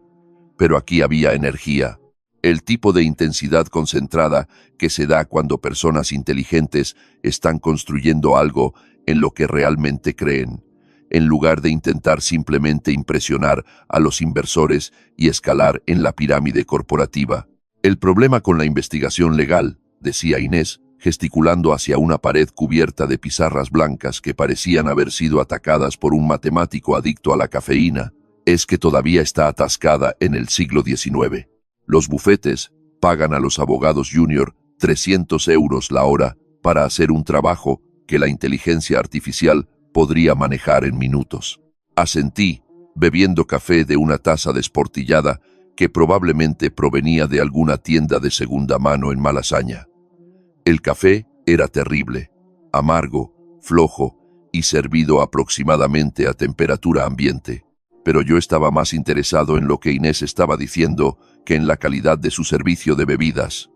Pero aquí había energía, el tipo de intensidad concentrada que se da cuando personas inteligentes están construyendo algo en lo que realmente creen, en lugar de intentar simplemente impresionar a los inversores y escalar en la pirámide corporativa. El problema con la investigación legal, decía Inés, gesticulando hacia una pared cubierta de pizarras blancas que parecían haber sido atacadas por un matemático adicto a la cafeína, es que todavía está atascada en el siglo XIX. Los bufetes pagan a los abogados junior 300 € la hora para hacer un trabajo que la inteligencia artificial podría manejar en minutos. Asentí, bebiendo café de una taza desportillada que probablemente provenía de alguna tienda de segunda mano en Malasaña. El café era terrible, amargo, flojo y servido aproximadamente a temperatura ambiente, pero yo estaba más interesado en lo que Inés estaba diciendo que en la calidad de su servicio de bebidas.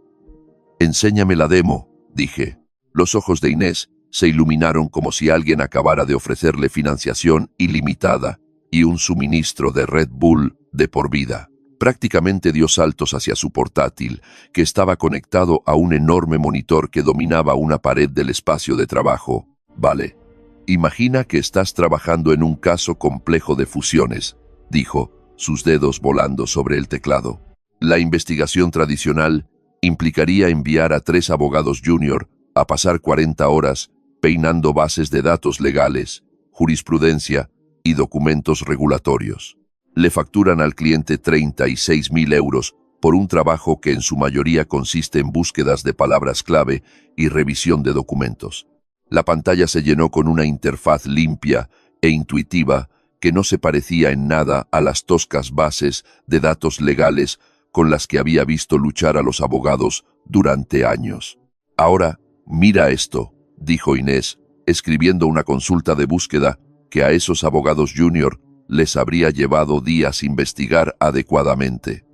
«Enséñame la demo», dije. Los ojos de Inés se iluminaron como si alguien acabara de ofrecerle financiación ilimitada y un suministro de Red Bull de por vida. Prácticamente dio saltos hacia su portátil, que estaba conectado a un enorme monitor que dominaba una pared del espacio de trabajo. «Vale. Imagina que estás trabajando en un caso complejo de fusiones», dijo, sus dedos volando sobre el teclado. «La investigación tradicional implicaría enviar a 3 abogados junior a pasar 40 horas peinando bases de datos legales, jurisprudencia y documentos regulatorios. Le facturan al cliente 36.000 € por un trabajo que en su mayoría consiste en búsquedas de palabras clave y revisión de documentos. La pantalla se llenó con una interfaz limpia e intuitiva que no se parecía en nada a las toscas bases de datos legales con las que había visto luchar a los abogados durante años. «Ahora, mira esto», dijo Inés, escribiendo una consulta de búsqueda que a esos abogados junior les habría llevado días investigar adecuadamente.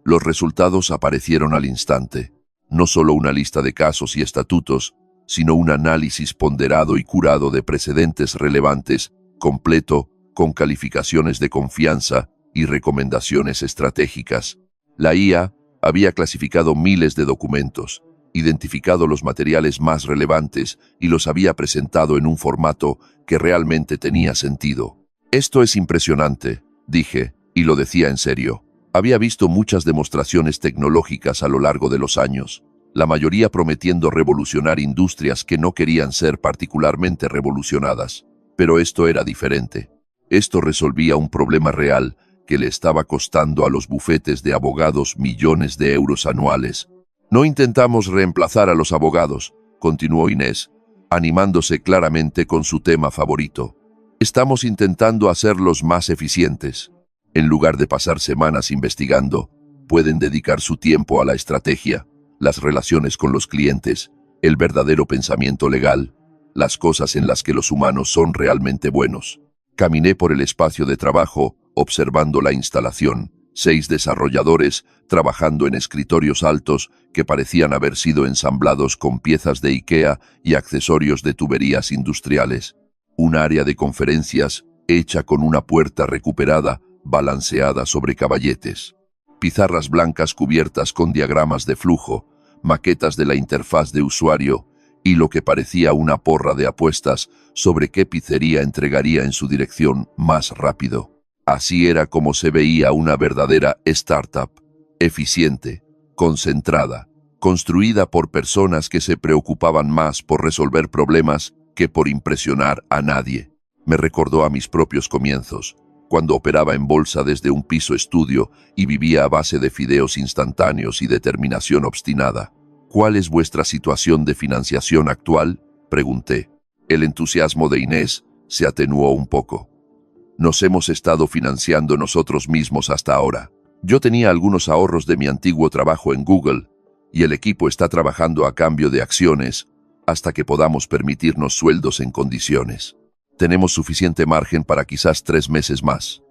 Los resultados aparecieron al instante. No solo una lista de casos y estatutos, sino un análisis ponderado y curado de precedentes relevantes, completo, con calificaciones de confianza y recomendaciones estratégicas. La IA había clasificado miles de documentos, identificado los materiales más relevantes y los había presentado en un formato que realmente tenía sentido. «Esto es impresionante», dije, y lo decía en serio. Había visto muchas demostraciones tecnológicas a lo largo de los años, la mayoría prometiendo revolucionar industrias que no querían ser particularmente revolucionadas. Pero esto era diferente. Esto resolvía un problema real que le estaba costando a los bufetes de abogados millones de euros anuales. «No intentamos reemplazar a los abogados», continuó Inés, animándose claramente con su tema favorito. «Estamos intentando hacerlos más eficientes. En lugar de pasar semanas investigando, pueden dedicar su tiempo a la estrategia, las relaciones con los clientes, el verdadero pensamiento legal, las cosas en las que los humanos son realmente buenos». Caminé por el espacio de trabajo, observando la instalación. 6 desarrolladores trabajando en escritorios altos que parecían haber sido ensamblados con piezas de IKEA y accesorios de tuberías industriales. Un área de conferencias hecha con una puerta recuperada, balanceada sobre caballetes. Pizarras blancas cubiertas con diagramas de flujo, maquetas de la interfaz de usuario y lo que parecía una porra de apuestas sobre qué pizzería entregaría en su dirección más rápido. Así era como se veía una verdadera startup, eficiente, concentrada, construida por personas que se preocupaban más por resolver problemas que por impresionar a nadie. Me recordó a mis propios comienzos, cuando operaba en bolsa desde un piso estudio y vivía a base de fideos instantáneos y determinación obstinada. «¿Cuál es vuestra situación de financiación actual?», pregunté. El entusiasmo de Inés se atenuó un poco. «Nos hemos estado financiando nosotros mismos hasta ahora. Yo tenía algunos ahorros de mi antiguo trabajo en Google y el equipo está trabajando a cambio de acciones hasta que podamos permitirnos sueldos en condiciones. Tenemos suficiente margen para quizás 3 meses más».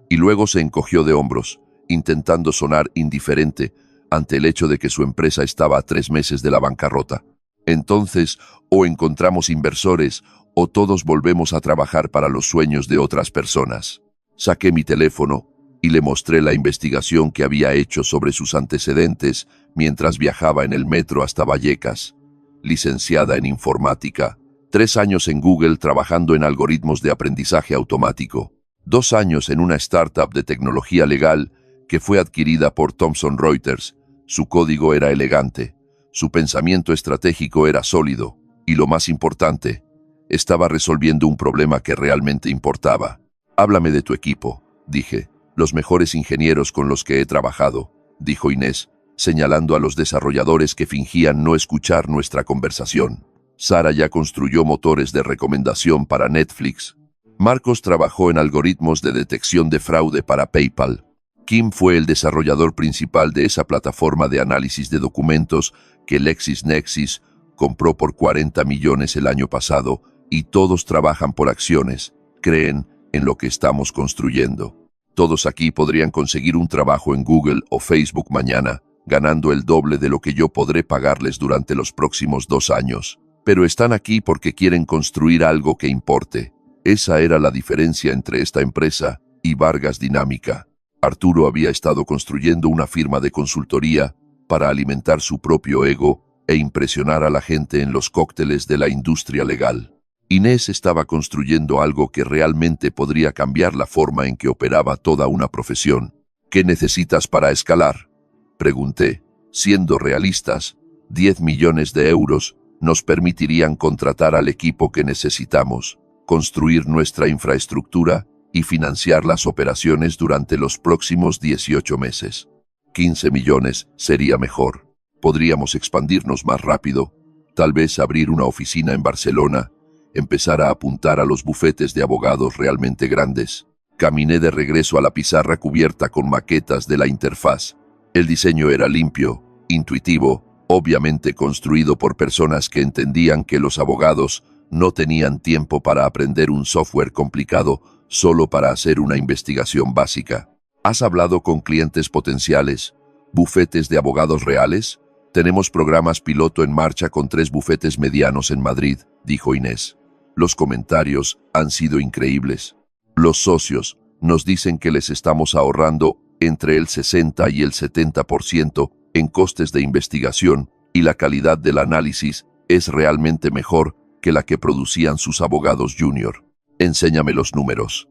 Y luego se encogió de hombros, intentando sonar indiferente ante el hecho de que su empresa estaba a 3 meses de la bancarrota. «Entonces, o encontramos inversores o todos volvemos a trabajar para los sueños de otras personas». Saqué mi teléfono y le mostré la investigación que había hecho sobre sus antecedentes mientras viajaba en el metro hasta Vallecas. Licenciada en informática, 3 años en Google trabajando en algoritmos de aprendizaje automático, 2 años en una startup de tecnología legal que fue adquirida por Thomson Reuters. Su código era elegante, su pensamiento estratégico era sólido y, lo más importante, estaba resolviendo un problema que realmente importaba. «Háblame de tu equipo», dije. «Los mejores ingenieros con los que he trabajado», dijo Inés, señalando a los desarrolladores que fingían no escuchar nuestra conversación. Sara ya construyó motores de recomendación para Netflix. Marcos trabajó en algoritmos de detección de fraude para PayPal. Kim fue el desarrollador principal de esa plataforma de análisis de documentos que LexisNexis compró por 40 millones el año pasado, y todos trabajan por acciones, creen en lo que estamos construyendo. Todos aquí podrían conseguir un trabajo en Google o Facebook mañana, ganando el doble de lo que yo podré pagarles durante los próximos 2 años. Pero están aquí porque quieren construir algo que importe. Esa era la diferencia entre esta empresa y Vargas Dinámica. Arturo había estado construyendo una firma de consultoría para alimentar su propio ego e impresionar a la gente en los cócteles de la industria legal. Inés estaba construyendo algo que realmente podría cambiar la forma en que operaba toda una profesión. ¿Qué necesitas para escalar?, pregunté. Siendo realistas, 10 millones de euros nos permitirían contratar al equipo que necesitamos, construir nuestra infraestructura y financiar las operaciones durante los próximos 18 meses. 15 millones sería mejor. Podríamos expandirnos más rápido, tal vez abrir una oficina en Barcelona, empezar a apuntar a los bufetes de abogados realmente grandes. Caminé de regreso a la pizarra cubierta con maquetas de la interfaz. El diseño era limpio, intuitivo, obviamente construido por personas que entendían que los abogados no tenían tiempo para aprender un software complicado solo para hacer una investigación básica. ¿Has hablado con clientes potenciales? ¿Bufetes de abogados reales? Tenemos programas piloto en marcha con 3 bufetes medianos en Madrid, dijo Inés. Los comentarios han sido increíbles. Los socios nos dicen que les estamos ahorrando entre el 60 y el 70% en costes de investigación y la calidad del análisis es realmente mejor que la que producían sus abogados junior. Enséñame los números.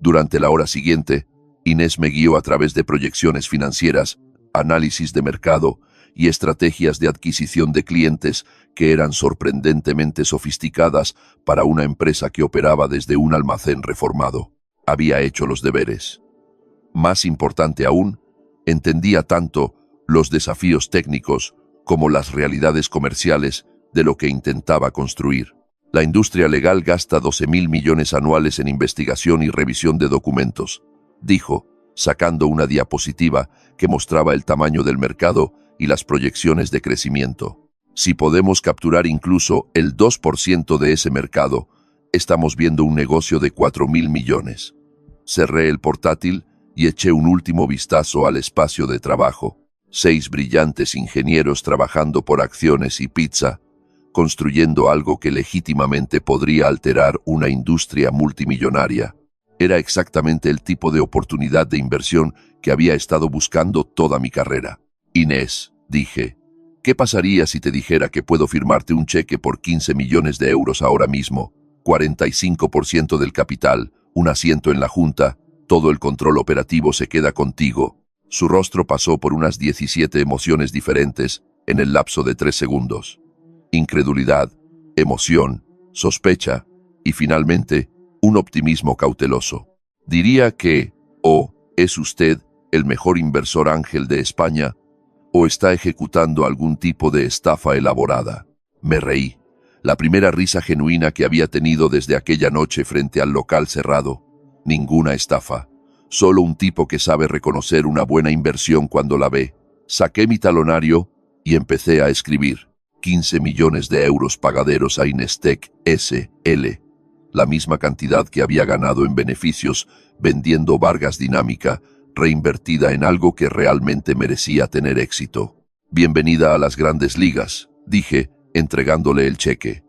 Durante la hora siguiente, Inés me guió a través de proyecciones financieras, análisis de mercado y estrategias de adquisición de clientes que eran sorprendentemente sofisticadas para una empresa que operaba desde un almacén reformado. Había hecho los deberes. Más importante aún, entendía tanto los desafíos técnicos como las realidades comerciales de lo que intentaba construir. La industria legal gasta 12.000 millones anuales en investigación y revisión de documentos, dijo, sacando una diapositiva que mostraba el tamaño del mercado y las proyecciones de crecimiento. Si podemos capturar incluso el 2% de ese mercado, estamos viendo un negocio de 4.000 millones. Cerré el portátil y eché un último vistazo al espacio de trabajo. 6 brillantes ingenieros trabajando por acciones y pizza, construyendo algo que legítimamente podría alterar una industria multimillonaria. Era exactamente el tipo de oportunidad de inversión que había estado buscando toda mi carrera. Inés, dije, ¿qué pasaría si te dijera que puedo firmarte un cheque por 15 millones de euros ahora mismo? 45% del capital, un asiento en la junta, todo el control operativo se queda contigo. Su rostro pasó por unas 17 emociones diferentes en el lapso de 3 segundos. Incredulidad, emoción, sospecha y finalmente un optimismo cauteloso. Diría que, o es usted el mejor inversor ángel de España, o está ejecutando algún tipo de estafa elaborada. Me reí, la primera risa genuina que había tenido desde aquella noche frente al local cerrado. Ninguna estafa, solo un tipo que sabe reconocer una buena inversión cuando la ve. Saqué mi talonario y empecé a escribir. 15 millones de euros pagaderos a Inestec S.L., la misma cantidad que había ganado en beneficios vendiendo Vargas Dinámica, reinvertida en algo que realmente merecía tener éxito. Bienvenida a las grandes ligas, dije, entregándole el cheque.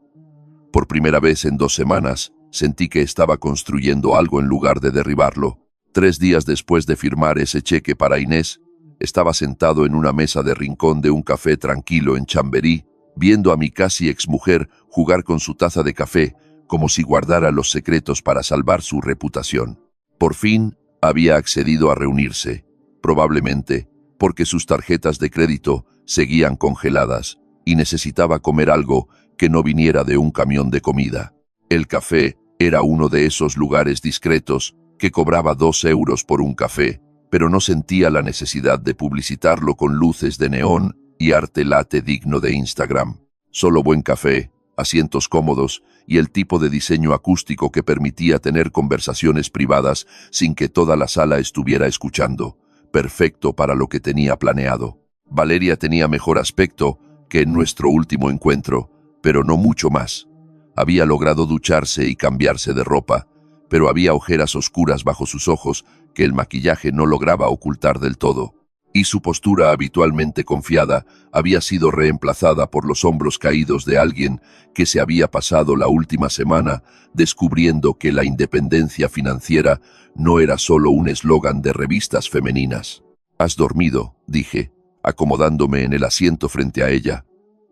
Por primera vez en 2 semanas, sentí que estaba construyendo algo en lugar de derribarlo. 3 días después de firmar ese cheque para Inés, estaba sentado en una mesa de rincón de un café tranquilo en Chamberí, viendo a mi casi exmujer jugar con su taza de café, como si guardara los secretos para salvar su reputación. Por fin, había accedido a reunirse, probablemente porque sus tarjetas de crédito seguían congeladas y necesitaba comer algo que no viniera de un camión de comida. El café era uno de esos lugares discretos que cobraba 2 euros por un café, pero no sentía la necesidad de publicitarlo con luces de neón y arte late digno de Instagram. Solo buen café, asientos cómodos y el tipo de diseño acústico que permitía tener conversaciones privadas sin que toda la sala estuviera escuchando. Perfecto para lo que tenía planeado. Valeria tenía mejor aspecto que en nuestro último encuentro, pero no mucho más. Había logrado ducharse y cambiarse de ropa, pero había ojeras oscuras bajo sus ojos que el maquillaje no lograba ocultar del todo. Y su postura habitualmente confiada había sido reemplazada por los hombros caídos de alguien que se había pasado la última semana descubriendo que la independencia financiera no era solo un eslogan de revistas femeninas. «¿Has dormido?», dije, acomodándome en el asiento frente a ella.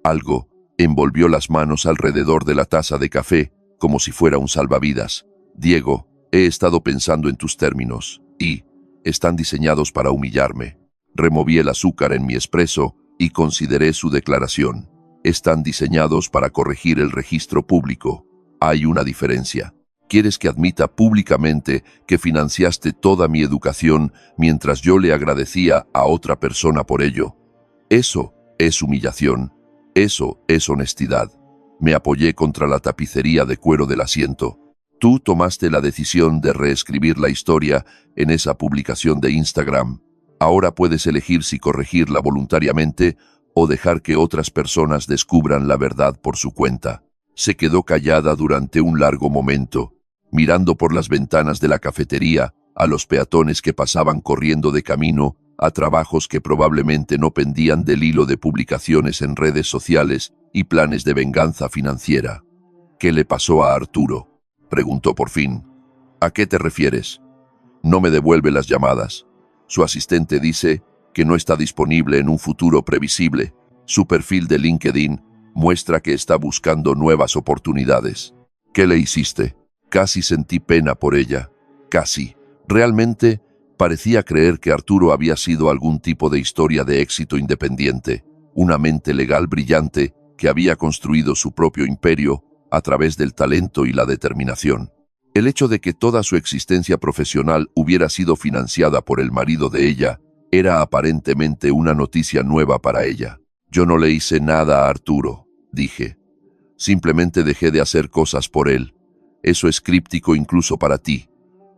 Algo envolvió las manos alrededor de la taza de café como si fuera un salvavidas. «Diego, he estado pensando en tus términos y están diseñados para humillarme». Removí el azúcar en mi espresso y consideré su declaración. Están diseñados para corregir el registro público. Hay una diferencia. ¿Quieres que admita públicamente que financiaste toda mi educación mientras yo le agradecía a otra persona por ello? Eso es humillación. Eso es honestidad. Me apoyé contra la tapicería de cuero del asiento. Tú tomaste la decisión de reescribir la historia en esa publicación de Instagram. Ahora puedes elegir si corregirla voluntariamente o dejar que otras personas descubran la verdad por su cuenta. Se quedó callada durante un largo momento, mirando por las ventanas de la cafetería a los peatones que pasaban corriendo de camino a trabajos que probablemente no pendían del hilo de publicaciones en redes sociales y planes de venganza financiera. «¿Qué le pasó a Arturo?», preguntó por fin. «¿A qué te refieres?». «No me devuelve las llamadas. Su asistente dice que no está disponible en un futuro previsible. Su perfil de LinkedIn muestra que está buscando nuevas oportunidades». «¿Qué le hiciste?». Casi sentí pena por ella. Casi. Realmente parecía creer que Arturo había sido algún tipo de historia de éxito independiente, una mente legal brillante que había construido su propio imperio a través del talento y la determinación. El hecho de que toda su existencia profesional hubiera sido financiada por el marido de ella era aparentemente una noticia nueva para ella. «Yo no le hice nada a Arturo», dije. «Simplemente dejé de hacer cosas por él. Eso es críptico incluso para ti.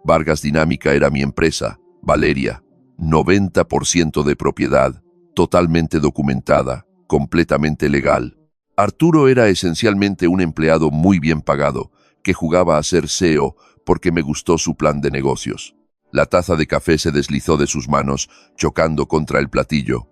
Vargas Dinámica era mi empresa, Valeria. 90% de propiedad, totalmente documentada, completamente legal. Arturo era esencialmente un empleado muy bien pagado, que jugaba a ser CEO porque me gustó su plan de negocios». La taza de café se deslizó de sus manos, chocando contra el platillo.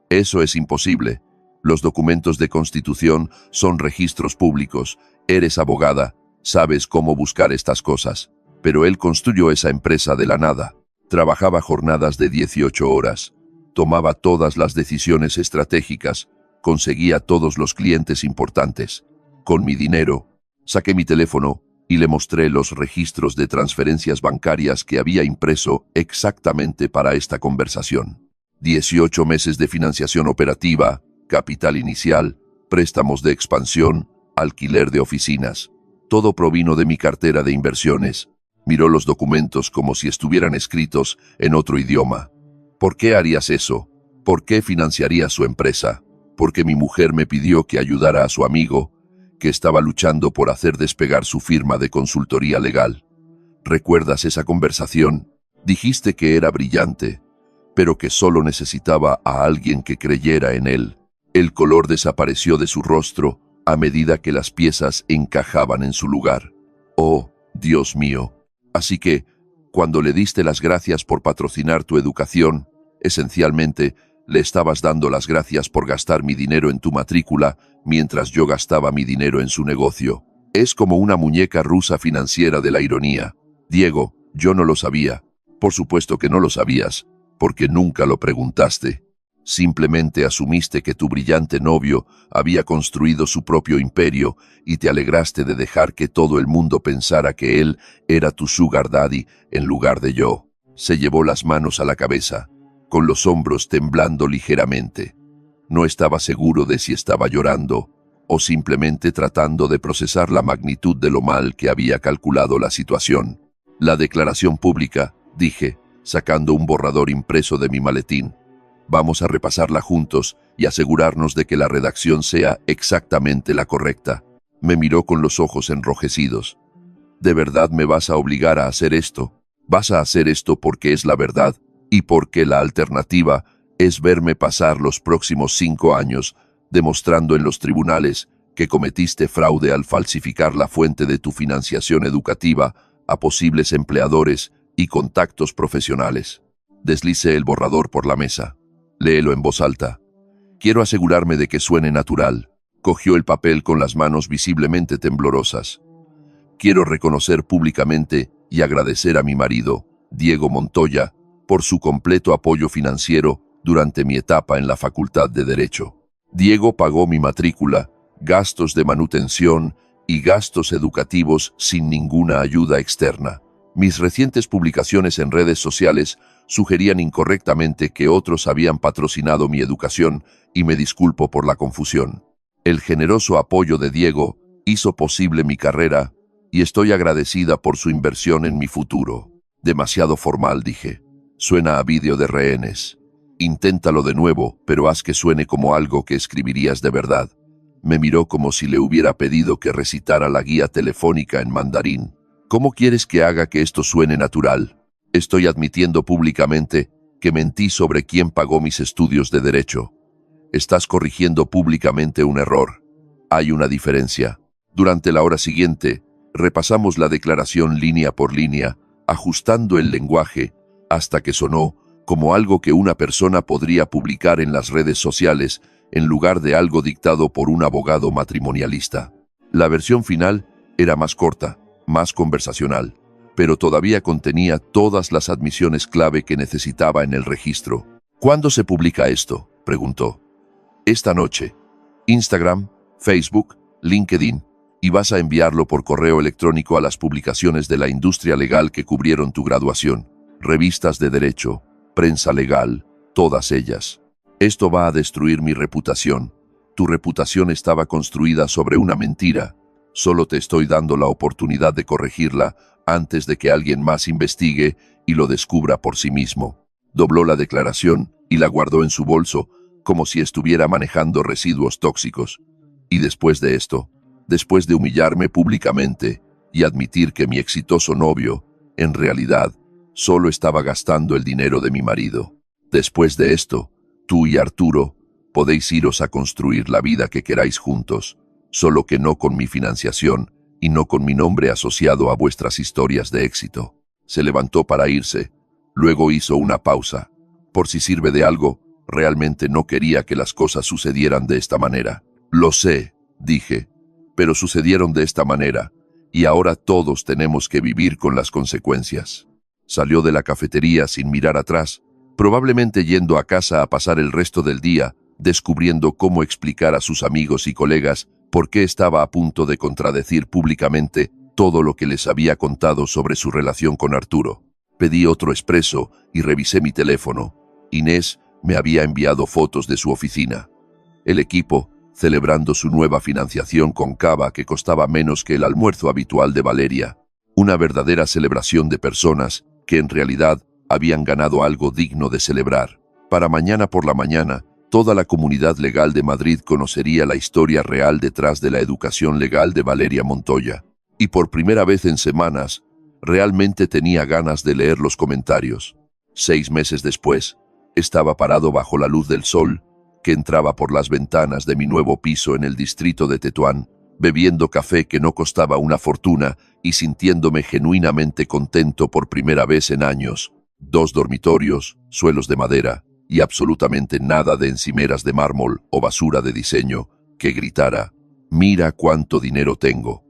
«Eso es imposible. Los documentos de constitución son registros públicos. Eres abogada, sabes cómo buscar estas cosas. Pero él construyó esa empresa de la nada. Trabajaba jornadas de 18 horas. Tomaba todas las decisiones estratégicas. Conseguía todos los clientes importantes. Con mi dinero». Saqué mi teléfono y le mostré los registros de transferencias bancarias que había impreso exactamente para esta conversación. 18 meses de financiación operativa, capital inicial, préstamos de expansión, alquiler de oficinas. Todo provino de mi cartera de inversiones. Miró los documentos como si estuvieran escritos en otro idioma. «¿Por qué harías eso? ¿Por qué financiarías su empresa?». «Porque mi mujer me pidió que ayudara a su amigo, que estaba luchando por hacer despegar su firma de consultoría legal. ¿Recuerdas esa conversación? Dijiste que era brillante, pero que solo necesitaba a alguien que creyera en él». El color desapareció de su rostro a medida que las piezas encajaban en su lugar. «Oh, Dios mío. Así que, cuando le diste las gracias por patrocinar tu educación, esencialmente le estabas dando las gracias por gastar mi dinero en tu matrícula mientras yo gastaba mi dinero en su negocio. Es como una muñeca rusa financiera de la ironía. Diego, yo no lo sabía. Por supuesto que no lo sabías, porque nunca lo preguntaste. Simplemente asumiste que tu brillante novio había construido su propio imperio y te alegraste de dejar que todo el mundo pensara que él era tu sugar daddy en lugar de yo». Se llevó las manos a la cabeza, con los hombros temblando ligeramente. No estaba seguro de si estaba llorando o simplemente tratando de procesar la magnitud de lo mal que había calculado la situación. «La declaración pública», dije, sacando un borrador impreso de mi maletín. Vamos a repasarla juntos y asegurarnos de que la redacción sea exactamente la correcta. Me miró con los ojos enrojecidos. ¿De verdad me vas a obligar a hacer esto? ¿Vas a hacer esto porque es la verdad y porque la alternativa es verme pasar los próximos 5 años demostrando en los tribunales que cometiste fraude al falsificar la fuente de tu financiación educativa a posibles empleadores y contactos profesionales? Deslicé el borrador por la mesa. Léelo en voz alta. Quiero asegurarme de que suene natural. Cogió el papel con las manos visiblemente temblorosas. Quiero reconocer públicamente y agradecer a mi marido, Diego Montoya, por su completo apoyo financiero durante mi etapa en la Facultad de Derecho. Diego pagó mi matrícula, gastos de manutención y gastos educativos sin ninguna ayuda externa. Mis recientes publicaciones en redes sociales sugerían incorrectamente que otros habían patrocinado mi educación y me disculpo por la confusión. El generoso apoyo de Diego hizo posible mi carrera y estoy agradecida por su inversión en mi futuro. Demasiado formal, dije. Suena a vídeo de rehenes. Inténtalo de nuevo, pero haz que suene como algo que escribirías de verdad. Me miró como si le hubiera pedido que recitara la guía telefónica en mandarín. ¿Cómo quieres que haga que esto suene natural? Estoy admitiendo públicamente que mentí sobre quién pagó mis estudios de derecho. Estás corrigiendo públicamente un error. Hay una diferencia. Durante la hora siguiente, repasamos la declaración línea por línea, ajustando el lenguaje hasta que sonó como algo que una persona podría publicar en las redes sociales en lugar de algo dictado por un abogado matrimonialista. La versión final era más corta, más conversacional, pero todavía contenía todas las admisiones clave que necesitaba en el registro. ¿Cuándo se publica esto?, preguntó. Esta noche. Instagram, Facebook, LinkedIn, y vas a enviarlo por correo electrónico a las publicaciones de la industria legal que cubrieron tu graduación. Revistas de derecho, prensa legal, todas ellas. Esto va a destruir mi reputación. Tu reputación estaba construida sobre una mentira. Solo te estoy dando la oportunidad de corregirla antes de que alguien más investigue y lo descubra por sí mismo. Dobló la declaración y la guardó en su bolso, como si estuviera manejando residuos tóxicos. Y después de esto, después de humillarme públicamente y admitir que mi exitoso novio, en realidad, solo estaba gastando el dinero de mi marido. Después de esto, tú y Arturo podéis iros a construir la vida que queráis juntos, solo que no con mi financiación y no con mi nombre asociado a vuestras historias de éxito. Se levantó para irse, luego hizo una pausa. Por si sirve de algo, realmente no quería que las cosas sucedieran de esta manera. Lo sé, dije, pero sucedieron de esta manera, y ahora todos tenemos que vivir con las consecuencias. Salió de la cafetería sin mirar atrás, probablemente yendo a casa a pasar el resto del día, descubriendo cómo explicar a sus amigos y colegas por qué estaba a punto de contradecir públicamente todo lo que les había contado sobre su relación con Arturo. Pedí otro expreso y revisé mi teléfono. Inés me había enviado fotos de su oficina. El equipo, celebrando su nueva financiación con cava que costaba menos que el almuerzo habitual de Valeria. Una verdadera celebración de personas que en realidad habían ganado algo digno de celebrar. Para mañana por la mañana, toda la comunidad legal de Madrid conocería la historia real detrás de la educación legal de Valeria Montoya. Y por primera vez en semanas, realmente tenía ganas de leer los comentarios. 6 meses después, estaba parado bajo la luz del sol, que entraba por las ventanas de mi nuevo piso en el distrito de Tetuán, bebiendo café que no costaba una fortuna y sintiéndome genuinamente contento por primera vez en años. 2 dormitorios, suelos de madera y absolutamente nada de encimeras de mármol o basura de diseño que gritara, «Mira cuánto dinero tengo».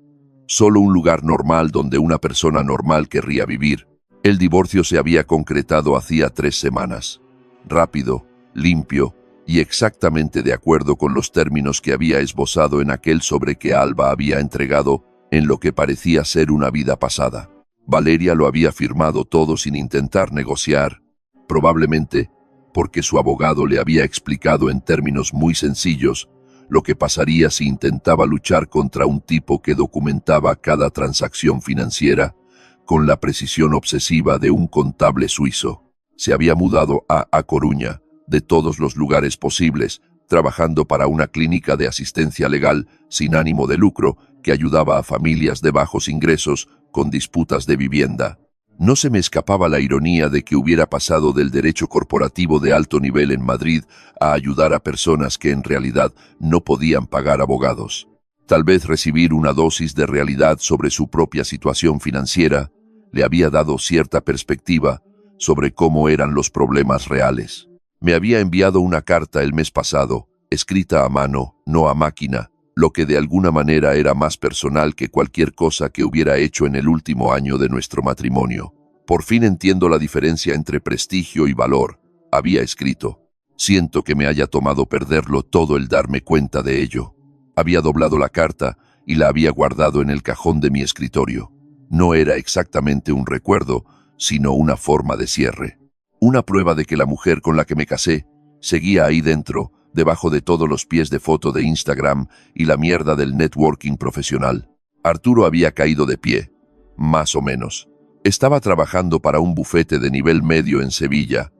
Solo un lugar normal donde una persona normal querría vivir. El divorcio se había concretado hacía 3 semanas. Rápido, limpio y exactamente de acuerdo con los términos que había esbozado en aquel sobre que Alba había entregado en lo que parecía ser una vida pasada. Valeria lo había firmado todo sin intentar negociar, probablemente porque su abogado le había explicado en términos muy sencillos lo que pasaría si intentaba luchar contra un tipo que documentaba cada transacción financiera con la precisión obsesiva de un contable suizo. Se había mudado a Coruña, de todos los lugares posibles, trabajando para una clínica de asistencia legal sin ánimo de lucro que ayudaba a familias de bajos ingresos con disputas de vivienda. No se me escapaba la ironía de que hubiera pasado del derecho corporativo de alto nivel en Madrid a ayudar a personas que en realidad no podían pagar abogados. Tal vez recibir una dosis de realidad sobre su propia situación financiera le había dado cierta perspectiva sobre cómo eran los problemas reales. Me había enviado una carta el mes pasado, escrita a mano, no a máquina, lo que de alguna manera era más personal que cualquier cosa que hubiera hecho en el último año de nuestro matrimonio. Por fin entiendo la diferencia entre prestigio y valor, había escrito. Siento que me haya tomado perderlo todo el darme cuenta de ello. Había doblado la carta y la había guardado en el cajón de mi escritorio. No era exactamente un recuerdo, sino una forma de cierre. Una prueba de que la mujer con la que me casé seguía ahí dentro, debajo de todos los pies de foto de Instagram y la mierda del networking profesional. Arturo había caído de pie, más o menos. Estaba trabajando para un bufete de nivel medio en Sevilla,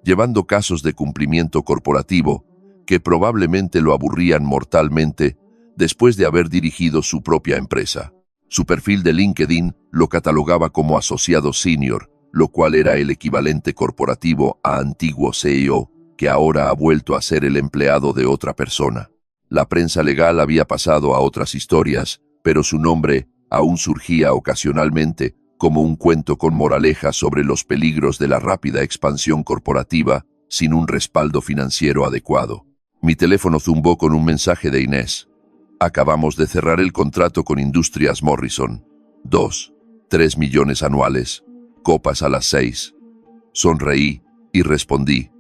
llevando casos de cumplimiento corporativo que probablemente lo aburrían mortalmente después de haber dirigido su propia empresa. Su perfil de LinkedIn lo catalogaba como asociado senior, lo cual era el equivalente corporativo a antiguo CEO, que ahora ha vuelto a ser el empleado de otra persona. La prensa legal había pasado a otras historias, pero su nombre aún surgía ocasionalmente como un cuento con moraleja sobre los peligros de la rápida expansión corporativa sin un respaldo financiero adecuado. Mi teléfono zumbó con un mensaje de Inés. Acabamos de cerrar el contrato con Industrias Morrison. 3 millones anuales. Copas a las 6. Sonreí y respondí.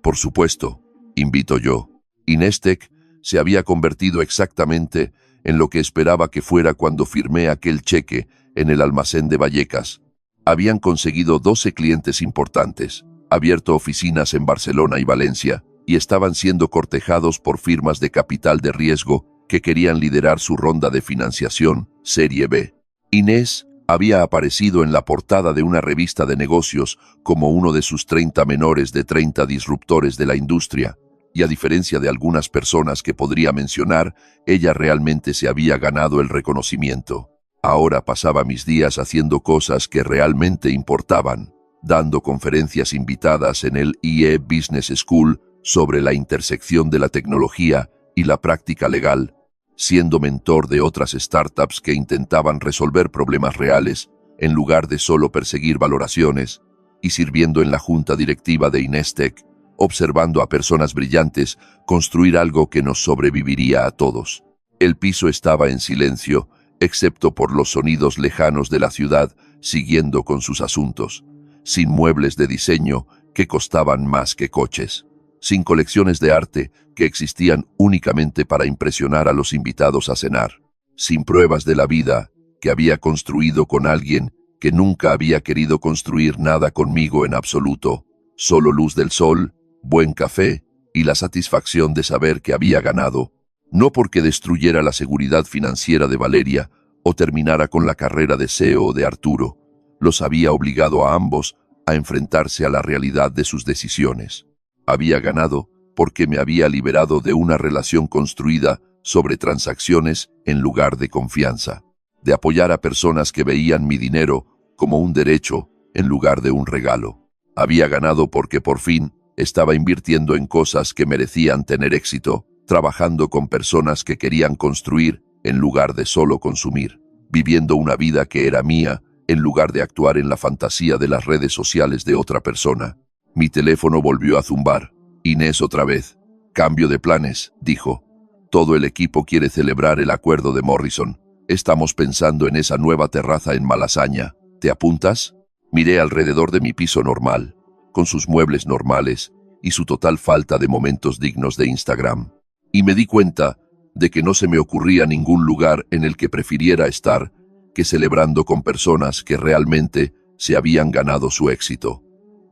Por supuesto, invito yo. Inestec se había convertido exactamente en lo que esperaba que fuera cuando firmé aquel cheque en el almacén de Vallecas. Habían conseguido 12 clientes importantes, abierto oficinas en Barcelona y Valencia, y estaban siendo cortejados por firmas de capital de riesgo que querían liderar su ronda de financiación, Serie B. Inés había aparecido en la portada de una revista de negocios como uno de sus 30 menores de 30 disruptores de la industria, y a diferencia de algunas personas que podría mencionar, ella realmente se había ganado el reconocimiento. Ahora pasaba mis días haciendo cosas que realmente importaban, dando conferencias invitadas en el IE Business School sobre la intersección de la tecnología y la práctica legal, siendo mentor de otras startups que intentaban resolver problemas reales en lugar de solo perseguir valoraciones, y sirviendo en la junta directiva de Inestec, observando a personas brillantes construir algo que nos sobreviviría a todos. El piso estaba en silencio, excepto por los sonidos lejanos de la ciudad siguiendo con sus asuntos, sin muebles de diseño que costaban más que coches, sin colecciones de arte que existían únicamente para impresionar a los invitados a cenar, sin pruebas de la vida que había construido con alguien que nunca había querido construir nada conmigo en absoluto, solo luz del sol, buen café y la satisfacción de saber que había ganado, no porque destruyera la seguridad financiera de Valeria o terminara con la carrera de CEO de Arturo, los había obligado a ambos a enfrentarse a la realidad de sus decisiones. Había ganado porque me había liberado de una relación construida sobre transacciones en lugar de confianza, de apoyar a personas que veían mi dinero como un derecho en lugar de un regalo. Había ganado porque por fin estaba invirtiendo en cosas que merecían tener éxito, trabajando con personas que querían construir en lugar de solo consumir, viviendo una vida que era mía en lugar de actuar en la fantasía de las redes sociales de otra persona. Mi teléfono volvió a zumbar. Inés otra vez. Cambio de planes, dijo. Todo el equipo quiere celebrar el acuerdo de Morrison. Estamos pensando en esa nueva terraza en Malasaña. ¿Te apuntas? Miré alrededor de mi piso normal, con sus muebles normales y su total falta de momentos dignos de Instagram. Y me di cuenta de que no se me ocurría ningún lugar en el que prefiriera estar que celebrando con personas que realmente se habían ganado su éxito.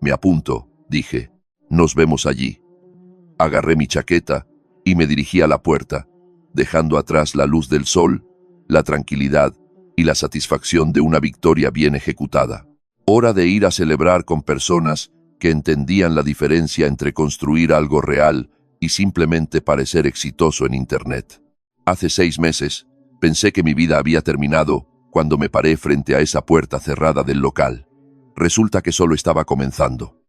Me apunto, dije. Nos vemos allí. Agarré mi chaqueta y me dirigí a la puerta, dejando atrás la luz del sol, la tranquilidad y la satisfacción de una victoria bien ejecutada. Hora de ir a celebrar con personas que entendían la diferencia entre construir algo real y simplemente parecer exitoso en Internet. Hace 6 meses, pensé que mi vida había terminado cuando me paré frente a esa puerta cerrada del local. Resulta que solo estaba comenzando.